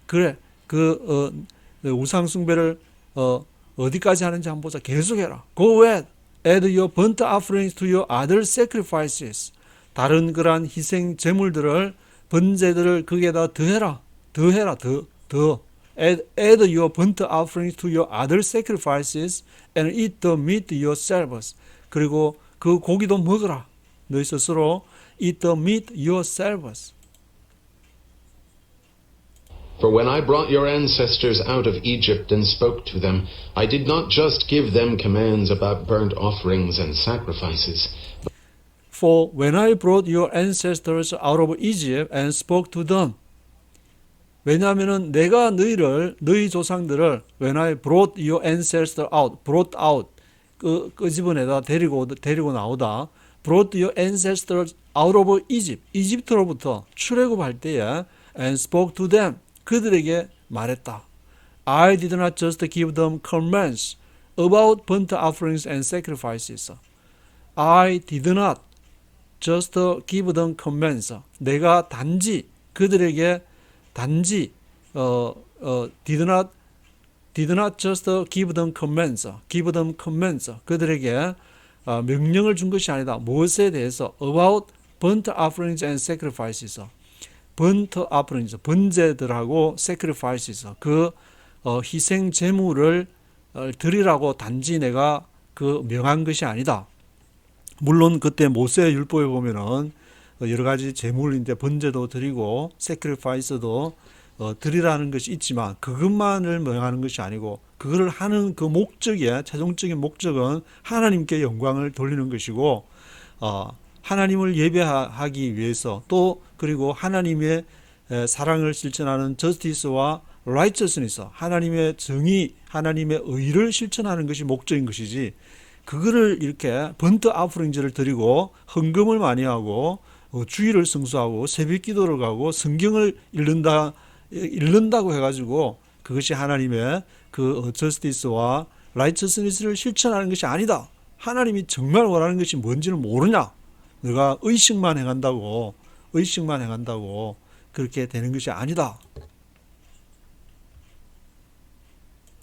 Speaker 1: 그래, 우상 숭배를 어디까지 하는지 한번 보자. 계속해라. Go ahead. Add your burnt offerings to your other sacrifices. 다른 그러한 희생 제물들을 번제들을 거기에다 더해라. 더해라. 더. add your burnt offerings to your other sacrifices and eat the meat yourselves. 그리고 그 고기도 먹어라. 너희 스스로 eat the meat yourselves.
Speaker 2: For when I brought your ancestors out of Egypt and spoke to them, I did not just give them commands about burnt offerings and sacrifices.
Speaker 1: For when I brought your ancestors out of Egypt and spoke to them. 왜냐하면은 내가 너희 조상들을 when I brought your ancestors out, brought out 끄집어내다 데리고 나오다. brought your ancestors out of Egypt, 이집트로부터 출애굽할 때에 and spoke to them, 그들에게 말했다. I did not just give them commands about burnt offerings and sacrifices. I did not just give them commands. 내가 단지 그들에게 did not just give them commands. 그들에게 명령을 준 것이 아니다. 무엇에 대해서 about burnt offerings and sacrifices. burnt offerings, 번제들하고 sacrifices, 그 희생 제물을 드리라고 단지 내가 그 명한 것이 아니다. 물론 그때 모세 율법에 보면은 여러 가지 제물인데 번제도 드리고 sacrifice도 드리라는 것이 있지만 그것만을 명하는 것이 아니고 그거를 하는 그 목적의 최종적인 목적은 하나님께 영광을 돌리는 것이고 하나님을 예배하기 위해서 또 그리고 하나님의 사랑을 실천하는 justice와 righteousness, 하나님의 정의, 하나님의 의를 실천하는 것이 목적인 것이지 그거를 이렇게 번트 아프링즈를 드리고 헌금을 많이 하고 주일을 성수하고 새벽 기도를 가고 성경을 읽는다고 해가지고 그것이 하나님의 그 justice와 righteousness를 실천하는 것이 아니다. 하나님이 정말 원하는 것이 뭔지는 모르냐? 너가 의식만 행한다고 그렇게 되는 것이 아니다.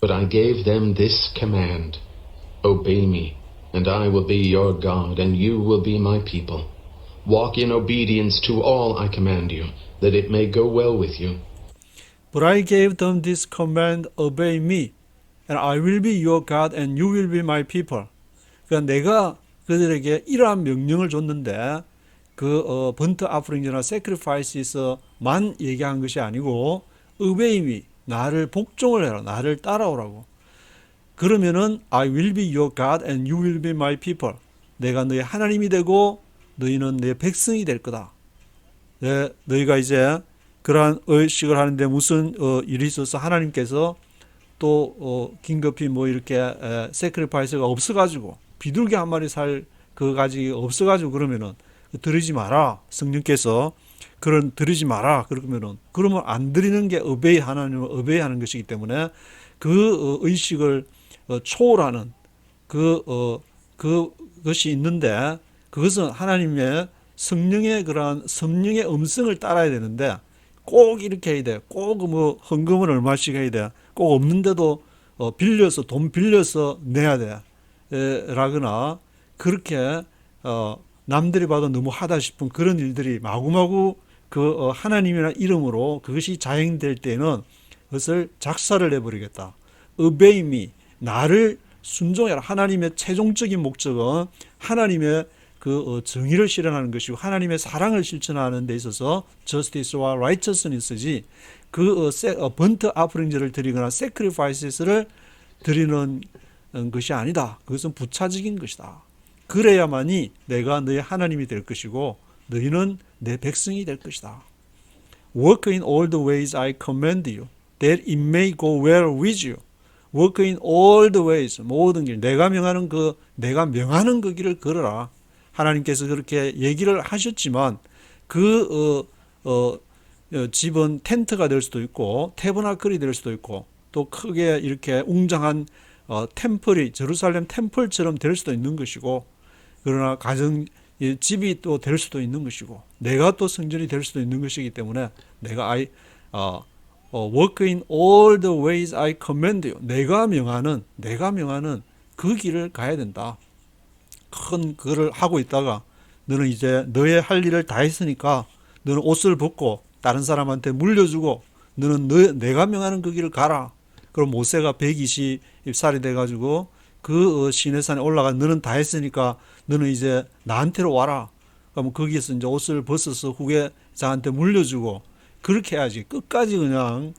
Speaker 2: But I gave them this command, obey me, and I will be your God, and you will be my people. Walk in obedience to all I command you, that it may go well with you.
Speaker 1: But I gave them this command, obey me, and I will be your God, and you will be my people. 그러니까 내가 그들에게 이러한 명령을 줬는데 그 번트 아프링이나 sacrifices만 얘기한 것이 아니고 obey me, 나를 복종을 해라, 나를 따라오라고. 그러면은 I will be your God and you will be my people. 내가 너희 하나님이 되고 너희는 내 백성이 될 거다. 너희가 이제 그러한 의식을 하는데 무슨 일이 있어서 하나님께서 또 긴급히 뭐 이렇게 sacrifice가 없어가지고 비둘기 한 마리 살 그 가지가 없어가지고 그러면은 드리지 마라. 성령께서 드리지 마라. 그러면 안 드리는 게 하나님을 어베이하는 것이기 때문에 그 의식을 초월하는 그것이 있는데 그것은 하나님의 성령의 그러한 성령의 음성을 따라야 되는데 꼭 이렇게 해야 돼. 꼭 뭐 헌금을 얼마씩 해야 돼. 꼭 없는데도 돈 빌려서 내야 돼. 라거나 그렇게 남들이 봐도 너무 하다 싶은 그런 일들이 마구마구 그 하나님이나 이름으로 그것이 자행될 때는 그것을 작사를 해버리겠다. obey me, 나를 순종해라. 하나님의 최종적인 목적은 하나님의 그 정의를 실현하는 것이고 하나님의 사랑을 실천하는 데 있어서 justice와 righteousness지 그 번트 아프링즈를 드리거나 sacrifices를 드리는 것이 아니다. 그것은 부차적인 것이다. 그래야만이 내가 너의 하나님이 될 것이고 너희는 내 백성이 될 것이다. Work in all the ways I command you, that it may go well with you. Work in all the ways, 모든 길, 내가 명하는 그 길을 걸어라. 하나님께서 그렇게 얘기를 하셨지만 그 집은 텐트가 될 수도 있고 태버나클이 될 수도 있고 또 크게 이렇게 웅장한 템플이 제루살렘 템플처럼 될 수도 있는 것이고 그러나 집이 또 될 수도 있는 것이고 내가 또 성전이 될 수도 있는 것이기 때문에 내가 work in all the ways I command you. 내가 명하는 그 길을 가야 된다. 큰 그를 하고 있다가 너는 이제 너의 할 일을 다 했으니까 너는 옷을 벗고 다른 사람한테 물려주고 너는 내가 명하는 그 길을 가라. 그럼 모세가 120살이 돼가지고 그 시내산에 올라가 너는 다 했으니까 너는 이제 나한테로 와라. 그러면 거기에서 이제 옷을 벗어서 후계자한테 물려주고 그렇게 해야지. 끝까지 그냥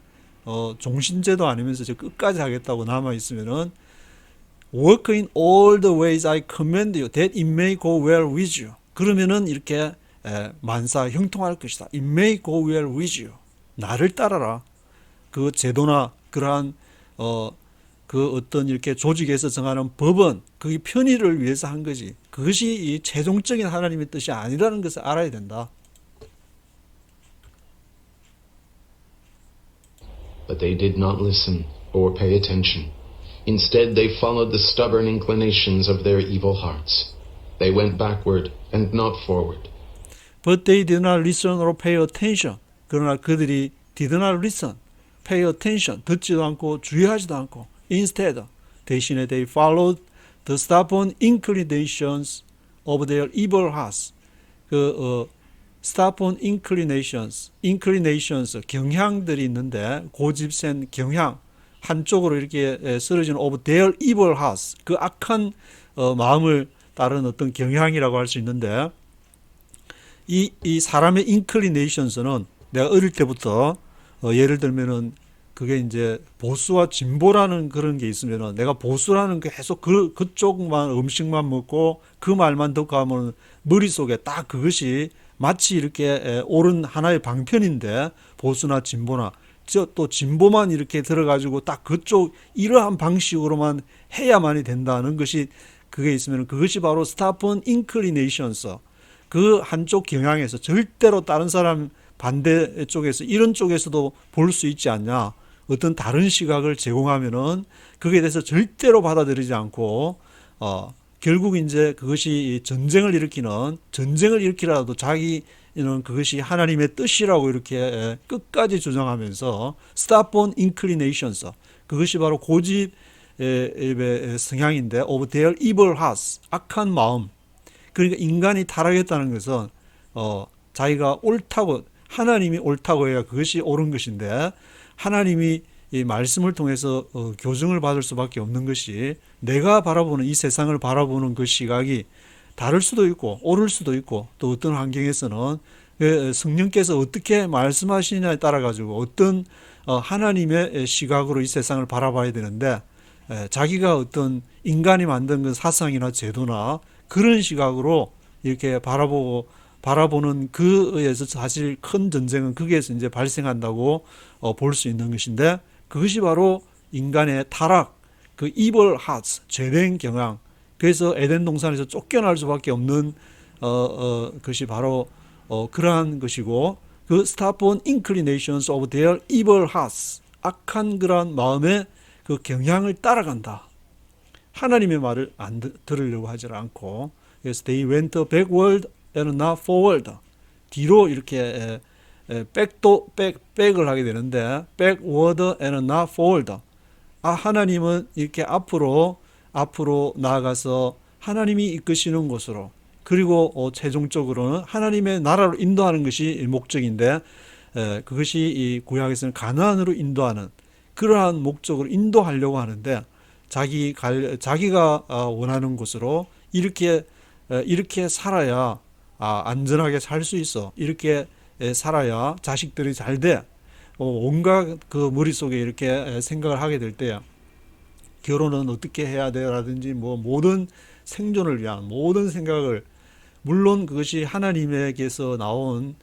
Speaker 1: 종신제도 아니면서 저 끝까지 하겠다고 남아 있으면은 work in all the ways I command you that it may go well with you. 그러면은 이렇게 만사 형통할 것이다. It may go well with you. 나를 따라라. 그 제도나 그러한 그 어떤 이렇게 조직에서 정하는 법은 그게 편의를 위해서 한 거지. 그것이 이 최종적인 하나님의 뜻이 아니라는 것을 알아야 된다.
Speaker 2: But they did not listen or pay attention. Instead, they followed the stubborn inclinations of their evil hearts. They went backward and not forward.
Speaker 1: But they did not listen or pay attention. 그러나 그들이 did not listen, pay attention, 듣지도 않고 주의하지도 않고 instead, 대신에 they followed the stubborn inclinations of their evil hearts. stubborn inclinations, 경향들이 있는데 고집센 경향, 한쪽으로 이렇게 쓰러지는 of their evil hearts, 그 악한 마음을 따른 어떤 경향이라고 할 수 있는데 이 사람의 inclinations는 내가 어릴 때부터 예를 들면은 그게 이제 보수와 진보라는 그런 게 있으면은 내가 보수라는 게 계속 그쪽만 음식만 먹고 그 말만 듣고 하면 머릿속에 딱 그것이 마치 이렇게 옳은 하나의 방편인데 보수나 진보나 또 진보만 이렇게 들어가지고 딱 그쪽 이러한 방식으로만 해야만이 된다는 것이 그게 있으면 그것이 바로 stubborn inclinations. 그 한쪽 경향에서 절대로 다른 사람 반대 쪽에서 이런 쪽에서도 볼 수 있지 않냐. 어떤 다른 시각을 제공하면은 그게 대해서 절대로 받아들이지 않고 결국 이제 그것이 전쟁을 일으키라도 자기는 그것이 하나님의 뜻이라고 이렇게 끝까지 주장하면서 stubborn inclinations, 그것이 바로 고집의 성향인데 of their evil hearts, 악한 마음. 그러니까 인간이 타락했다는 것은 자기가 옳다고, 하나님이 옳다고 해야 그것이 옳은 것인데 하나님이 이 말씀을 통해서 교정을 받을 수밖에 없는 것이 내가 바라보는 이 세상을 바라보는 그 시각이 다를 수도 있고 옳을 수도 있고 또 어떤 환경에서는 성령께서 어떻게 말씀하시냐에 따라 가지고 어떤 하나님의 시각으로 이 세상을 바라봐야 되는데 자기가 어떤 인간이 만든 그 사상이나 제도나 그런 시각으로 이렇게 바라보는 그에서 사실 큰 전쟁은 거기에서 이제 발생한다고 볼 수 있는 것인데 그것이 바로 인간의 타락, 그 evil hearts, 죄된 경향. 그래서 에덴 동산에서 쫓겨날 수밖에 없는 것이 바로 그러한 것이고 그 stubborn inclinations of their evil hearts, 악한 그러한 마음의 그 경향을 따라간다. 하나님의 말을 안 들으려고 하지 않고 그래서 they went backward and not forward. 뒤로 이렇게 백을 하게 되는데 backward and not forward. 하나님은 이렇게 앞으로 나아가서 하나님이 이끄시는 곳으로 그리고 최종적으로는 하나님의 나라로 인도하는 것이 목적인데 그것이 이 구약에서는 가나안으로 인도하는 그러한 목적으로 인도하려고 하는데 자기가 원하는 곳으로 이렇게 살아야 안전하게 살 수 있어. 이렇게 살아야 자식들이 잘 돼. 온갖 그 머릿속에 이렇게 생각을 하게 될 때 결혼은 어떻게 해야 돼 라든지 뭐 모든 생존을 위한 모든 생각을 물론 그것이 하나님에게서 나온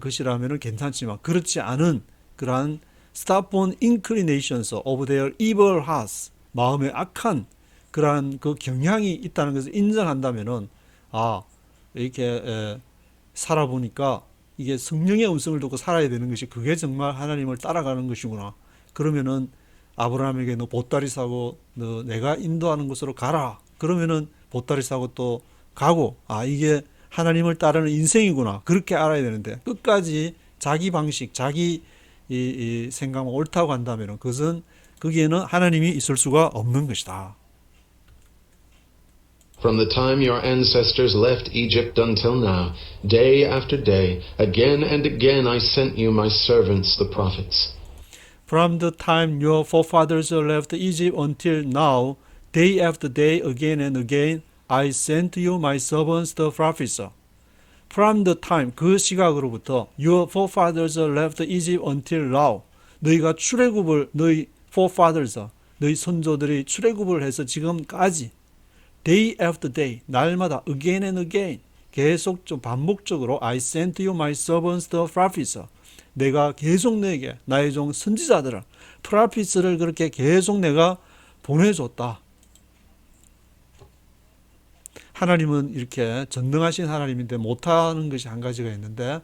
Speaker 1: 것이라면 괜찮지만 그렇지 않은 그러한 stubborn inclinations of their evil hearts, 마음의 악한 그러한 그 경향이 있다는 것을 인정한다면은 이렇게 살아보니까 이게 성령의 음성을 듣고 살아야 되는 것이 그게 정말 하나님을 따라가는 것이구나. 그러면은 아브라함에게 너 보따리 싸고 너 내가 인도하는 곳으로 가라. 그러면은 보따리 싸고 또 가고 이게 하나님을 따르는 인생이구나. 그렇게 알아야 되는데 끝까지 자기 방식, 자기 이 생각만 옳다고 한다면은 그것은 거기에는 하나님이 있을 수가 없는 것이다.
Speaker 2: From the time your ancestors left Egypt until now, day after day, again and again I sent you my servants the prophets.
Speaker 1: From the time your forefathers left Egypt until now, day after day, again and again, I sent you my servants the prophets. From the time, 그 시각으로부터 your forefathers left Egypt until now, 너희가 출애굽을 너희 forefathers, 너희 선조들이 출애굽을 해서 지금까지 day after day, 날마다 again and again, 계속 좀 반복적으로 I sent you my servants the prophets. 내가 계속 내게 나의 종 선지자들을 프라피스를 그렇게 계속 내가 보내줬다. 하나님은 이렇게 전능하신 하나님인데 못하는 것이 한 가지가 있는데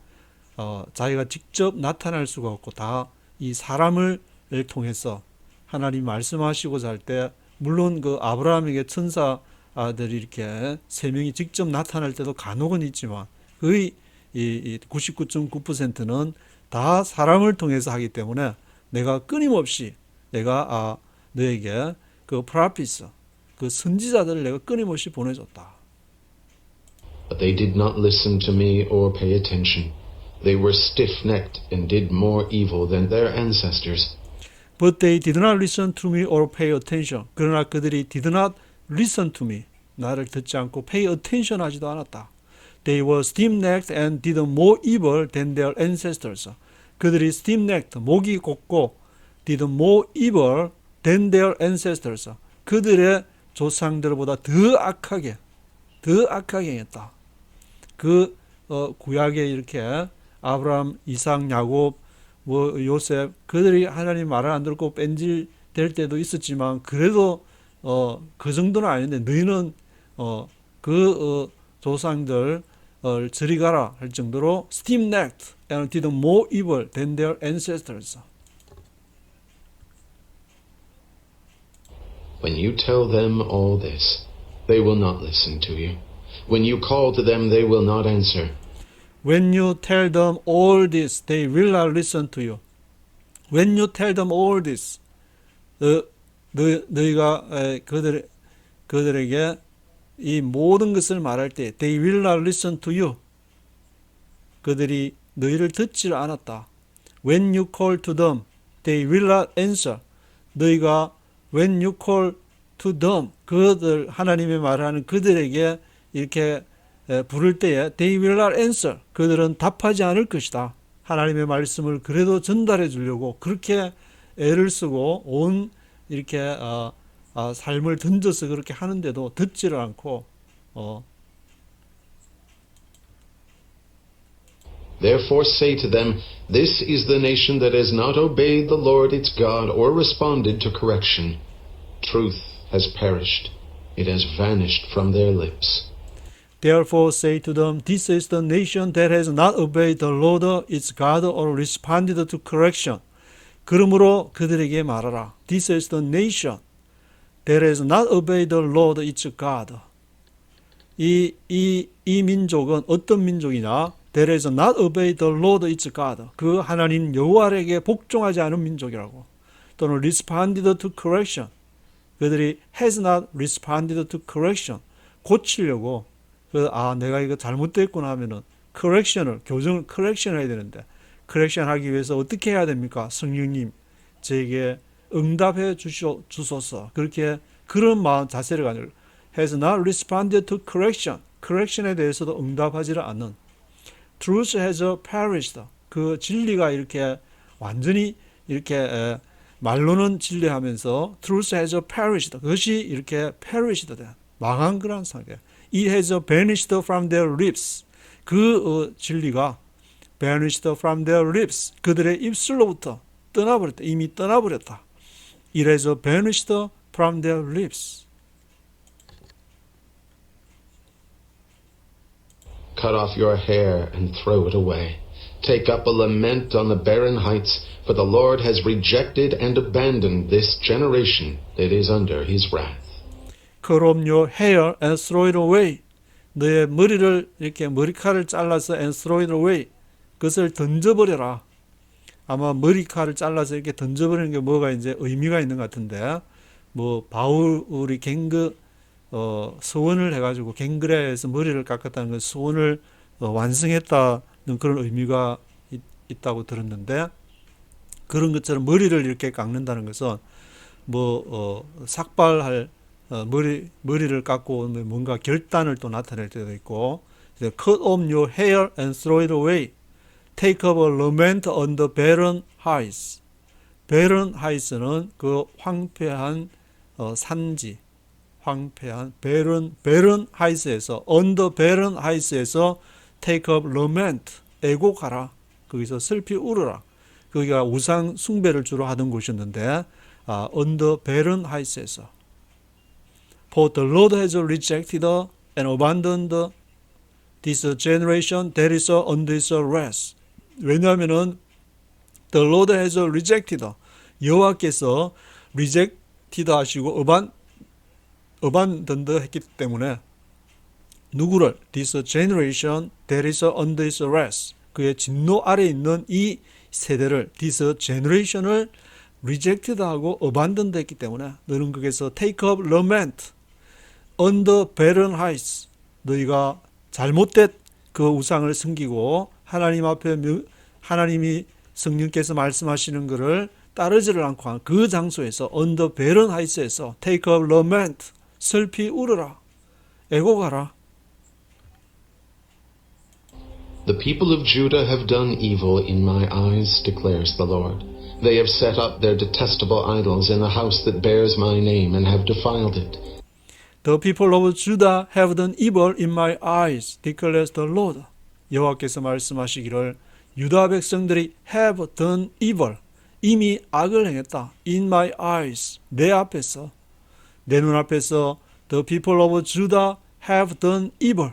Speaker 1: 자기가 직접 나타날 수가 없고 다 이 사람을 통해서 하나님 말씀하시고자 할 때 물론 그 아브라함에게 천사들이 이렇게 세 명이 직접 나타날 때도 간혹은 있지만 거의 99.9%는 다 사람을 통해서 하기 때문에 내가 끊임없이 내가 너에게 그 프라피스 그 선지자들을 내가 끊임없이 보내줬다.
Speaker 2: But they did not listen to me or pay attention. They were stiff-necked and did more evil than their ancestors.
Speaker 1: But they did not listen to me or pay attention. 그러나 그들이 did not listen to me. 나를 듣지 않고 pay attention 하지도 않았다. They were stiff-necked and did more evil than their ancestors. 그들이 stiff-necked, 목이 곧고 did more evil than their ancestors. 그들의 조상들보다 더 악하게 행했다. 그 구약에 이렇게 아브라함, 이삭, 야곱, 요셉 그들이 하나님 말을 안 듣고 뺀질 될 때도 있었지만 그래도 그 정도는 아닌데 너희는 조상들 저리 가라 할 정도로 stiff-necked and did more evil than their ancestors.
Speaker 2: When you tell them all this, they will not listen to you. When you call to them, they will not answer.
Speaker 1: When you tell them all this, they will not listen to you. When you tell them all this, 너희가 그들에게 이 모든 것을 말할 때, they will not listen to you. 그들이 너희를 듣지 않았다. When you call to them, they will not answer. 너희가 when you call to them, 그들 하나님의 말하는 그들에게 이렇게 부를 때에 they will not answer. 그들은 답하지 않을 것이다. 하나님의 말씀을 그래도 전달해 주려고 그렇게 애를 쓰고 온 이렇게 삶을 던져서 그렇게 하는데도 듣지를 않고
Speaker 2: Therefore say to them, This is the nation that has not obeyed the Lord its God or responded to correction. Truth has perished. It has vanished from their lips.
Speaker 1: Therefore say to them, This is the nation that has not obeyed the Lord its God or responded to correction. 그러므로 그들에게 말하라. This is the nation that has not obeyed the Lord its God. 이 민족은 어떤 민족이냐? That has not obeyed the Lord its God. 그 하나님 여호와에게 복종하지 않은 민족이라고. 또는 responded to correction. 그들이 has not responded to correction. 고치려고 내가 이거 잘못됐구나 하면은 correction을 교정을 correction 해야 되는데 correction 하기 위해서 어떻게 해야 됩니까? 성령님 저에게 응답해 주소서. 그렇게 그런 마음 자세를 가지고 has not responded to correction. correction에 대해서도 응답하지를 않는 truth has perished. 그 진리가 이렇게 완전히 이렇게 말로는 진리하면서 truth has perished. 그것이 이렇게 perished 된 망한 그런 상태. It has vanished from their lips. 그 진리가 vanished from their lips. 그들의 입술로부터 떠나버렸다. 이미 떠나버렸다. It has vanished from their lips.
Speaker 2: Cut off your hair and throw it away. Take up a lament on the barren heights, for the Lord has rejected and abandoned this generation that is under his wrath.
Speaker 1: Cut off your hair and throw it away. 너의 머리를 이렇게 머리카락을 잘라서 and throw it away. 그것을 던져버려라. 아마 머리카락을 잘라서 이렇게 던져버리는 게 뭐가 이제 의미가 있는 것 같은데, 뭐 바울이 서원을 해가지고 갱그레에서 머리를 깎았다는 건 서원을 완성했다는 그런 의미가 있다고 들었는데, 그런 것처럼 머리를 이렇게 깎는다는 것은 삭발할 머리를 깎고 뭔가 결단을 또 나타낼 때도 있고, cut off your hair and throw it away. Take up a lament on the barren heights. barren heights는 그 황폐한 산지, 황폐한 barren heights에서 on the barren heights에서 take up lament, 애곡하라. 거기서 슬피 울으라. 거기가 우상 숭배를 주로 하던 곳이었는데 on the barren heights에서 For the Lord has rejected and abandoned this generation that is under his wrath. 왜냐하면은 The Lord has rejected. 여호와께서 rejected 하시고 abandoned 했기 때문에 누구를? This generation that is under his wrath. 그의 진노 아래 있는 이 세대를, this generation을 rejected 하고 abandoned 했기 때문에 너는 거기서 take up lament on the barren heights. 너희가 잘못된 그 우상을 섬기고 하나님 앞에 하나님이 성령께서 말씀하시는 것을 따르지를 않고 한 그 장소에서 on the barren heights에서 take up lament, 슬피 울으라, 애곡하라.
Speaker 2: The people of Judah have done evil in my eyes, declares the Lord. They have set up their detestable idols in the house that bears my name and have defiled it.
Speaker 1: The people of Judah have done evil in my eyes, declares the Lord. 여호와께서 말씀하시기를 유다 백성들이 have done evil, 이미 악을 행했다. in my eyes, 내 앞에서, 내 눈앞에서 the people of Judah have done evil.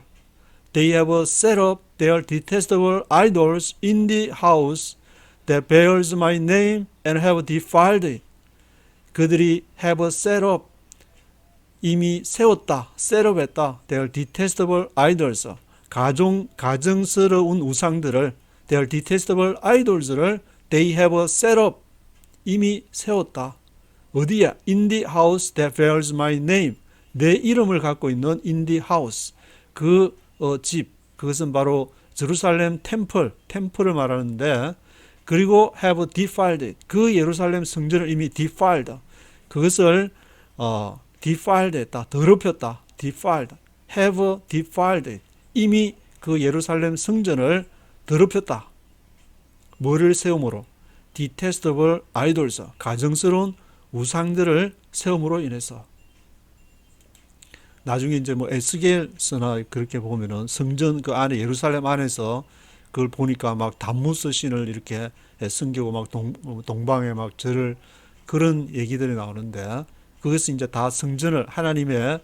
Speaker 1: They have set up their detestable idols in the house that bears my name and have defiled it. 그들이 have set up, 이미 세웠다, set up 했다. Their detestable idols, 가정스러운 우상들을, their detestable idols를 they have set up, 이미 세웠다. 어디야? In the house that bears my name, 내 이름을 갖고 있는 in the house, 그 집, 그것은 바로 제루살렘 템플을 말하는데, 그리고 have defiled it, 그 예루살렘 성전을 이미 defiled, 그것을 defiled 했다, 더럽혔다, defiled, have defiled it, 이미 그 예루살렘 성전을 더럽혔다. 뭐를 세움으로? detestable idols, 가정스러운 우상들을 세움으로 인해서. 나중에 이제 에스겔서나 그렇게 보면은 성전 그 안에 예루살렘 안에서 그걸 보니까 막 담무스 신을 이렇게 섬기고 막 동방에 막 절을, 그런 얘기들이 나오는데, 그것은 이제 다 성전을 하나님의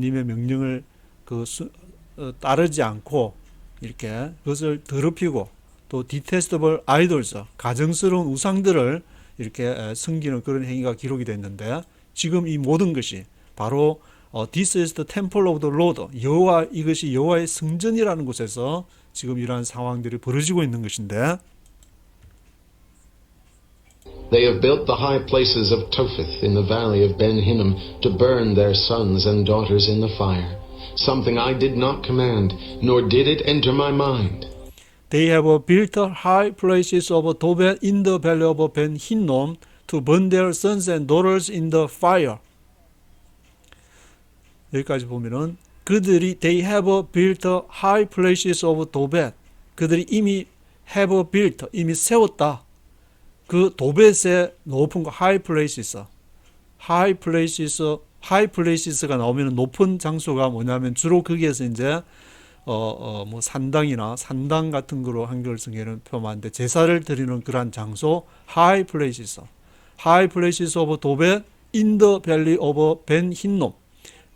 Speaker 1: 명령을 따르지 않고 이렇게 그것을 더럽히고, 또 detestable idols, 가정스러운 우상들을 이렇게 섬기는 그런 행위가 기록이 됐는데, 지금 이 모든 것이 바로 This is the temple of the Lord, 여호와, 이것이 여호와의 성전이라는 곳에서 지금 이러한 상황들이 벌어지고 있는 것인데,
Speaker 2: They have built the high places of Topheth in the valley of Ben Hinnom to burn their sons and daughters in the fire, something I did not command, nor did it enter my mind.
Speaker 1: They have built high places of Tobet in the valley of Ben Hinnom to burn their sons and daughters in the fire. 여기까지 보면은 그들이 they have built high places of Tobet, 그들이 이미 have built, 이미 세웠다. 그 도벳의 높은 거 high places가 나오면 높은 장소가 뭐냐면 주로 거기에서 이제 산당이나 산당 같은 거로 한글 성경에는 표현하는데, 제사를 드리는 그러한 장소 high places of 도벳 in the valley of Ben Hinnom,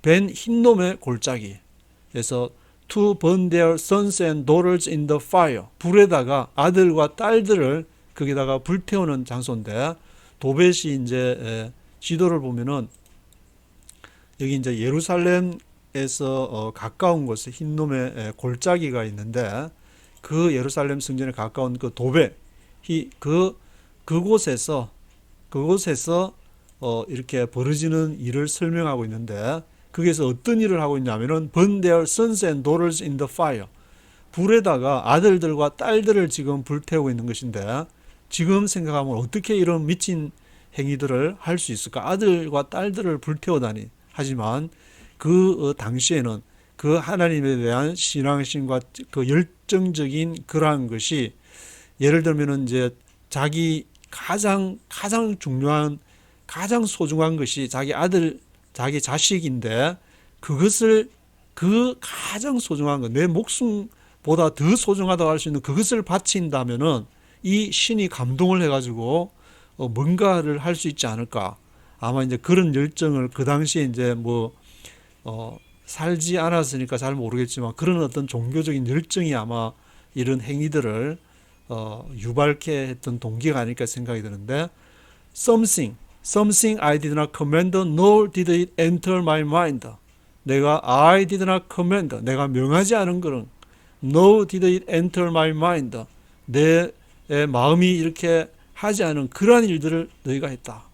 Speaker 1: 벤 힌놈의 골짜기에서 to burn their sons and daughters in the fire, 불에다가 아들과 딸들을 거기다가 불태우는 장소인데, 도벳이 이제 지도를 보면은 여기 이제 예루살렘에서 가까운 곳에 흰놈의 골짜기가 있는데, 그 예루살렘 성전에 가까운 그 도벳이 그곳에서 이렇게 벌어지는 일을 설명하고 있는데, 거기에서 어떤 일을 하고 있냐면은 burn their sons and daughters in the fire, 불에다가 아들들과 딸들을 지금 불태우고 있는 것인데, 지금 생각하면 어떻게 이런 미친 행위들을 할 수 있을까? 아들과 딸들을 불태우다니. 하지만 그 당시에는 그 하나님에 대한 신앙심과 그 열정적인 그러한 것이 예를 들면은 이제 자기 가장 중요한 가장 소중한 것이 자기 아들, 자기 자식인데 그것을 그 가장 소중한 것, 내 목숨보다 더 소중하다고 할 수 있는 그것을 바친다면은 이 신이 감동을 해가지고 뭔가를 할 수 있지 않을까. 아마 이제 그런 열정을 그 당시에 이제 살지 않았으니까 잘 모르겠지만 그런 어떤 종교적인 열정이 아마 이런 행위들을 유발케 했던 동기가 아닐까 생각이 드는데 something I did not command nor did it enter my mind. 내가 I did not command, 내가 명하지 않은 것은 nor did it enter my mind. 내 마음이 이렇게 하지 않은 그러한 일들을 너희가 했다.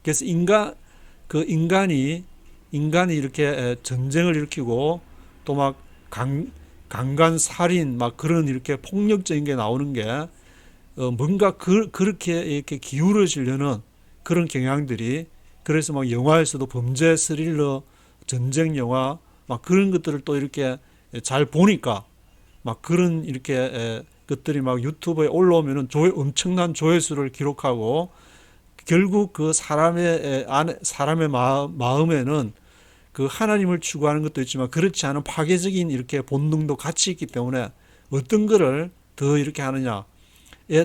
Speaker 1: 그래서 인간이 이렇게 전쟁을 일으키고 또 막 강간 살인 막 그런 이렇게 폭력적인 게 나오는 게 뭔가 그렇게 이렇게 기울어지려는 그런 경향들이, 그래서 막 영화에서도 범죄 스릴러 전쟁 영화 막 그런 것들을 또 이렇게 잘 보니까 막 그런 이렇게 것들이 막 유튜브에 올라오면은 엄청난 조회수를 기록하고 결국 그 사람의 마음에는 그 하나님을 추구하는 것도 있지만 그렇지 않은 파괴적인 이렇게 본능도 같이 있기 때문에 어떤 거를 더 이렇게 하느냐에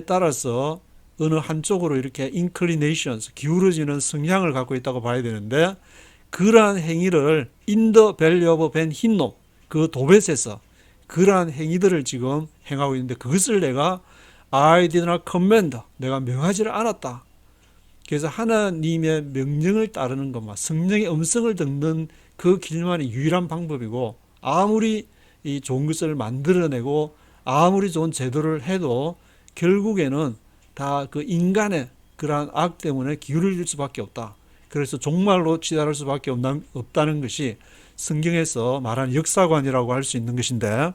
Speaker 1: 따라서 어느 한쪽으로 이렇게 inclinations, 기울어지는 성향을 갖고 있다고 봐야 되는데, 그러한 행위를 in the valley of Ben Hinnom, 그 도벳에서 그러한 행위들을 지금 행하고 있는데 그것을 내가 I did not command, 내가 명하지를 않았다. 그래서 하나님의 명령을 따르는 것만, 성령의 음성을 듣는 그 길만이 유일한 방법이고, 아무리 이 좋은 것을 만들어내고 아무리 좋은 제도를 해도 결국에는 다 그 인간의 그러한 악 때문에 기울어질 수밖에 없다. 그래서 종말로 치달을 수밖에 없다는 것이 성경에서 말하는 역사관이라고 할 수 있는 것인데,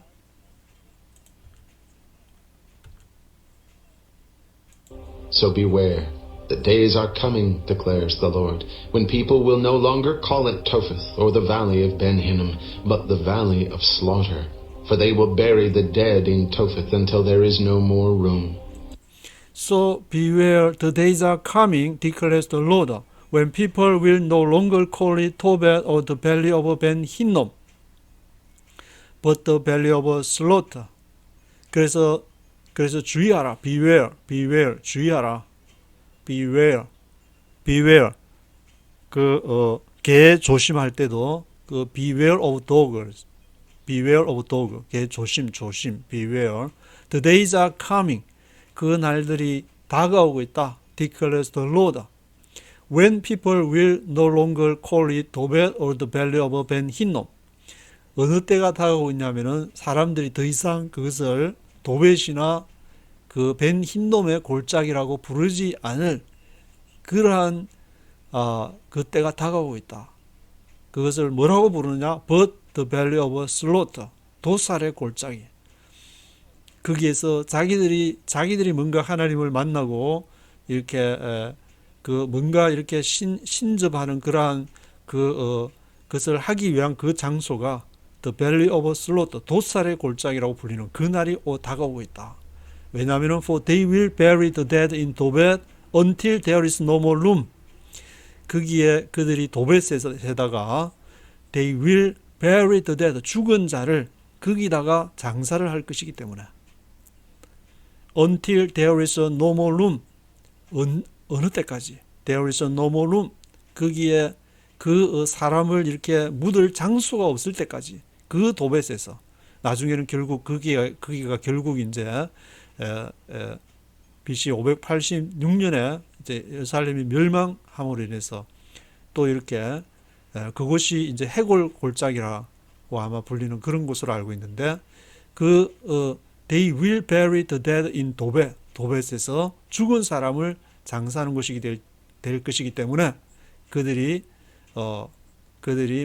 Speaker 2: So beware. The days are coming, declares the Lord, when people will no longer call it Topheth or the valley of Ben Hinnom, but the valley of slaughter. For they will bury the dead in Topheth until there is no more room.
Speaker 1: So beware, the days are coming, declares the Lord, when people will no longer call it Tobet or the valley of Ben Hinnom, but the valley of slaughter. 그래서 주의하라. beware, 주의하라. beware. 개 조심할 때도 beware of dogs. 개 조심. beware. The days are coming. 그 날들이 다가오고 있다. declares the Lord. When people will no longer call it Tobet or the valley of Ben Hinnom. 어느 때가 다가오고 있냐면은 사람들이 더 이상 그것을 도벳이나 그 벤 힌놈의 골짜기라고 부르지 않을 그러한 그 때가 다가오고 있다. 그것을 뭐라고 부르느냐? But the valley of slaughter. 도살의 골짜기. 거기에서 자기들이 뭔가 하나님을 만나고 이렇게 뭔가 이렇게 신접하는 그러한 그것을 하기 위한 그 장소가 The Valley of Slaughter, 도살의 골짜기라고 불리는 그 날이 다가오고 있다. 왜냐하면 For they will bury the dead in Tobet until there is no more room. 거기에 그들이 도벳에다가 They will bury the dead, 죽은 자를 거기다가 장사를 할 것이기 때문에 Until there is no more room. 어느 때까지? There is no more room. 거기에 그 사람을 이렇게 묻을 장소가 없을 때까지 그 도벳에서 나중에는 결국 거기가 결국 이제 BC 586년에 이제 예루살렘이 멸망함으로 인해서 또 이렇게 그곳이 이제 해골 골짜기라고 아마 불리는 그런 곳으로 알고 있는데 They will bury the dead in 도벳에서 죽은 사람을 장사하는 곳이 될 것이기 때문에 그들이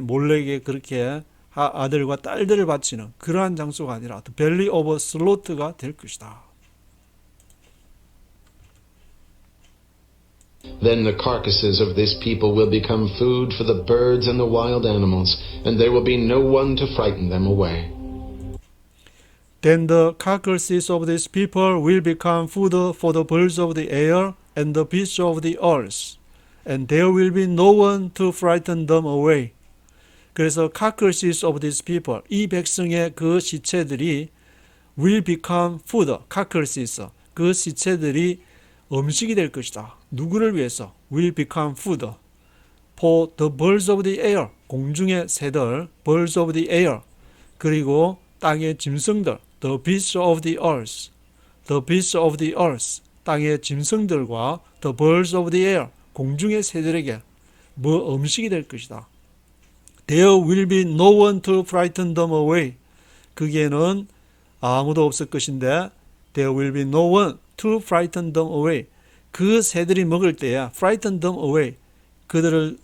Speaker 1: 몰래게 그렇게 아들과 딸들을 바치는 그러한 장소가 아니라 The Valley of Slaught가 될 것이다.
Speaker 2: Then the carcasses of this people will become food for the birds and the wild animals, and there will be no one to frighten them away.
Speaker 1: Then the carcasses of these people will become food for the birds of the air and the beasts of the earth, and there will be no one to frighten them away. 그래서 carcasses of these people, 이 백성의 그 시체들이 will become food, carcasses, 그 시체들이 음식이 될 것이다. 누구를 위해서? will become food for the birds of the air, 공중의 새들, birds of the air, 그리고 땅의 짐승들, the beasts of the earth, the beasts of the earth, 땅의 짐승들과 the birds of the air, 공중의 새들에게 뭐 음식이 될 것이다. There will be no one to frighten them away. 거기에는 아무도 없을 것인데 there will be no one to frighten them away. 그 새들이 먹을 때에 frighten them away. 그들을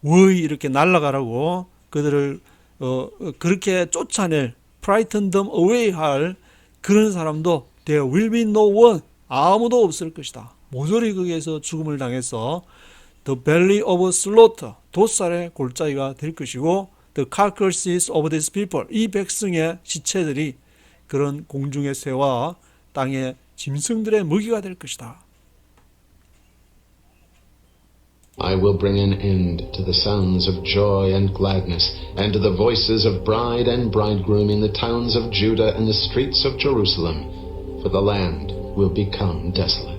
Speaker 1: 이렇게 날아가라고 그들을 그렇게 쫓아낼 frighten them away 할 그런 사람도 there will be no one. 아무도 없을 것이다. 모조리 거기에서 죽음을 당해서 the belly of slaughter, 돛살의 골짜기가 될 것이고 the carcasses of these people, 이 백성의 시체들이 그런 공중의 새와 땅의 짐승들의 먹이가 될 것이다.
Speaker 2: I will bring an end to the sounds of joy and gladness, and to the voices of bride and bridegroom in the towns of Judah and the streets of Jerusalem, for the land will become desolate.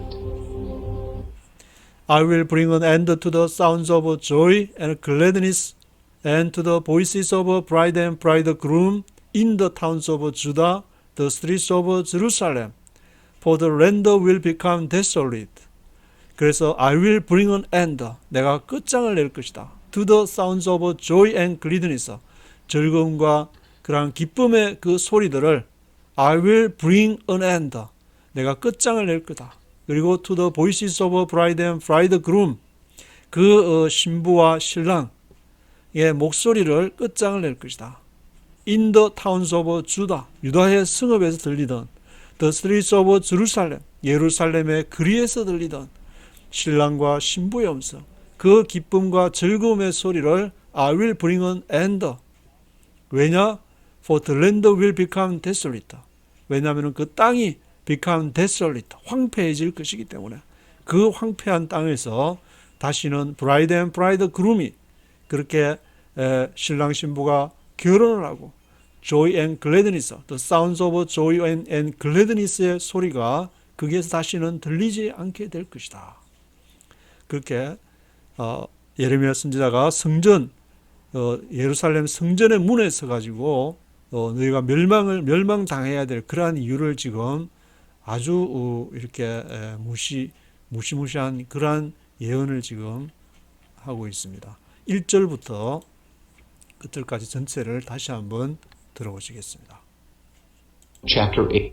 Speaker 1: I will bring an end to the sounds of joy and gladness, and to the voices of bride and bridegroom in the towns of Judah, the streets of Jerusalem, for the land will become desolate. 그래서 I will bring an end, 내가 끝장을 낼 것이다. To the sounds of joy and gladness, 즐거움과 그러한 기쁨의 그 소리들을 I will bring an end, 내가 끝장을 낼 거다. 그리고 to the voices of bride and bridegroom, 그 신부와 신랑의 목소리를 끝장을 낼 것이다. In the towns of Judah, 유다의 성읍에서 들리던 the streets of Jerusalem, 예루살렘의 거리에서 들리던 신랑과 신부의 음성, 그 기쁨과 즐거움의 소리를 I will bring an end. 왜냐? For the land will become desolate. 왜냐하면 그 땅이 become desolate, 황폐해질 것이기 때문에 그 황폐한 땅에서 다시는 bride and bridegroom이 그렇게 신랑 신부가 결혼을 하고 joy and gladness, the sounds of joy and gladness의 소리가 거기에서 다시는 들리지 않게 될 것이다. 그렇게 예레미야 선지자가 성전 예루살렘 성전의 문에 서가지고 너희가 멸망당해야 될 그러한 이유를 지금 아주 이렇게 무시무시한 그러한 예언을 지금 하고 있습니다. 1절부터 끝절까지 전체를 다시 한번 들어보시겠습니다.
Speaker 2: Chapter 8.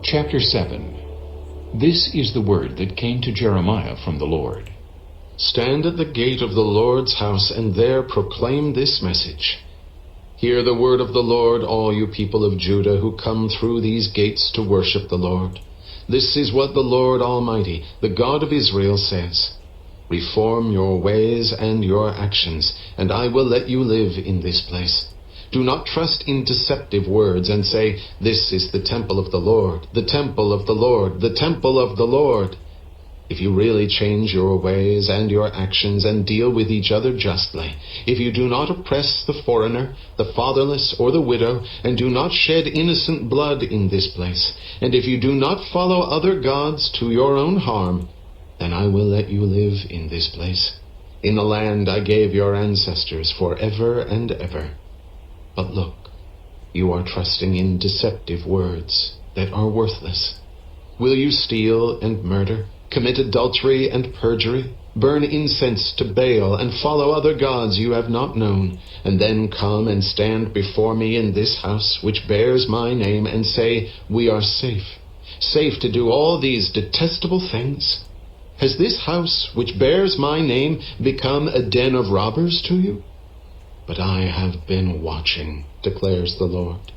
Speaker 2: Chapter 7. This is the word that came to Jeremiah from the Lord. Stand at the gate of the Lord's house and there proclaim this message. Hear the word of the Lord, all you people of Judah who come through these gates to worship the Lord. This is what the Lord Almighty, the God of Israel, says. Reform your ways and your actions, and I will let you live in this place. Do not trust in deceptive words and say, This is the temple of the Lord, the temple of the Lord, the temple of the Lord. If you really change your ways and your actions and deal with each other justly, if you do not oppress the foreigner, the fatherless, or the widow, and do not shed innocent blood in this place, and if you do not follow other gods to your own harm, then I will let you live in this place, in the land I gave your ancestors forever and ever. But look, you are trusting in deceptive words that are worthless. Will you steal and murder, commit adultery and perjury, burn incense to Baal, and follow other gods you have not known, and then come and stand before me in this house which bears my name, and say, We are safe to do all these detestable things? Has this house which bears my name become a den of robbers to you? But I have been watching, declares the Lord.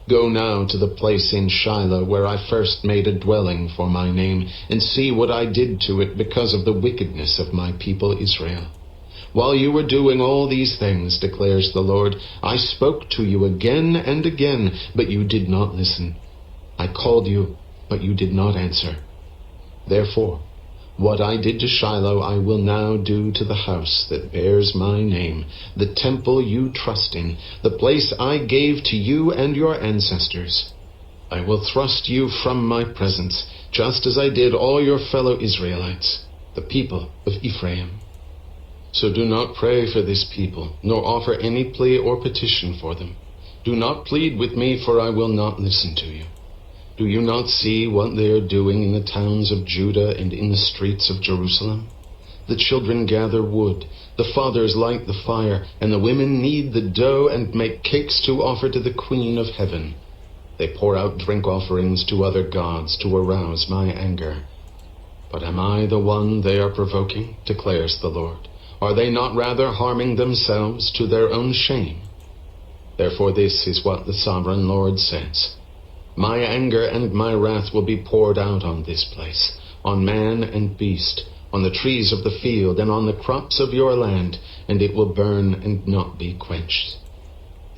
Speaker 2: Go now to the place in Shiloh where I first made a dwelling for my name, and see what I did to it because of the wickedness of my people Israel. While you were doing all these things, declares the Lord, I spoke to you again and again, but you did not listen. I called you, but you did not answer. Therefore, what I did to Shiloh I will now do to the house that bears my name, the temple you trust in, the place I gave to you and your ancestors. I will thrust you from my presence, just as I did all your fellow Israelites, the people of Ephraim. So do not pray for this people, nor offer any plea or petition for them. Do not plead with me, for I will not listen to you. Do you not see what they are doing in the towns of Judah and in the streets of Jerusalem? The children gather wood, the fathers light the fire, and the women knead the dough and make cakes to offer to the Queen of Heaven. They pour out drink offerings to other gods to arouse my anger. But am I the one they are provoking, declares the Lord? Are they not rather harming themselves to their own shame? Therefore this is what the sovereign Lord says. My anger and my wrath will be poured out on this place, on man and beast, on the trees of the field, and on the crops of your land, and it will burn and not be quenched.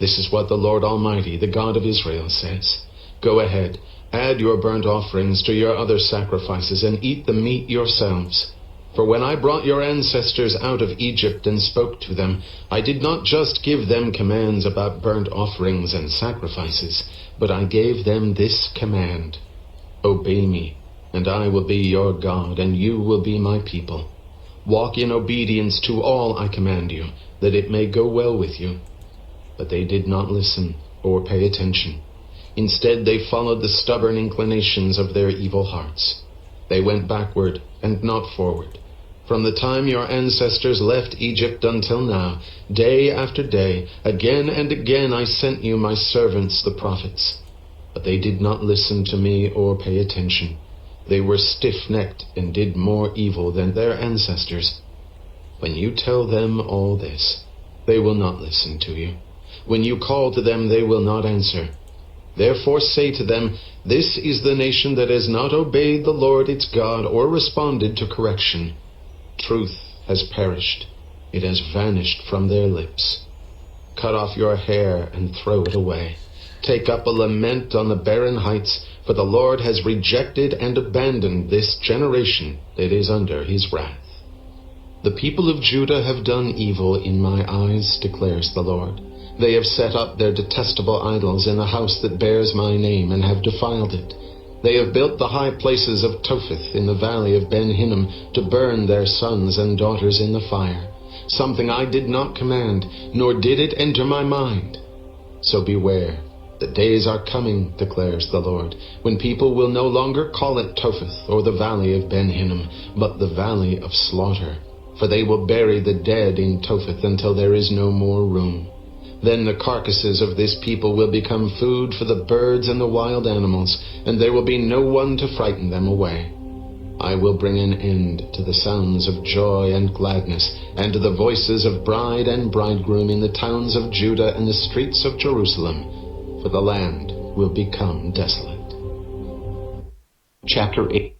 Speaker 2: This is what the Lord Almighty, the God of Israel, says. Go ahead, add your burnt offerings to your other sacrifices, and eat the meat yourselves. For when I brought your ancestors out of Egypt and spoke to them, I did not just give them commands about burnt offerings and sacrifices, but I gave them this command: Obey me, and I will be your God, and you will be my people. Walk in obedience to all I command you, that it may go well with you. But they did not listen or pay attention. Instead, they followed the stubborn inclinations of their evil hearts. They went backward and not forward. From the time your ancestors left Egypt until now, day after day, again and again I sent you my servants the prophets. But they did not listen to me or pay attention. They were stiff-necked and did more evil than their ancestors. When you tell them all this, they will not listen to you. When you call to them, they will not answer. Therefore say to them, This is the nation that has not obeyed the Lord its God or responded to correction. Truth has perished. It has vanished from their lips. Cut off your hair and throw it away. Take up a lament on the barren heights, for the Lord has rejected and abandoned this generation that is under his wrath. The people of Judah have done evil in my eyes, declares the Lord. They have set up their detestable idols in the house that bears my name, and have defiled it. They have built the high places of Topheth in the valley of Ben-Hinnom to burn their sons and daughters in the fire, something I did not command, nor did it enter my mind. So beware, the days are coming, declares the Lord, when people will no longer call it Topheth or the valley of Ben-Hinnom, but the valley of slaughter, for they will bury the dead in Topheth until there is no more room. Then the carcasses of this people will become food for the birds and the wild animals, and there will be no one to frighten them away. I will bring an end to the sounds of joy and gladness, and to the voices of bride and bridegroom in the towns of Judah and the streets of Jerusalem, for the land will become desolate. Chapter 8.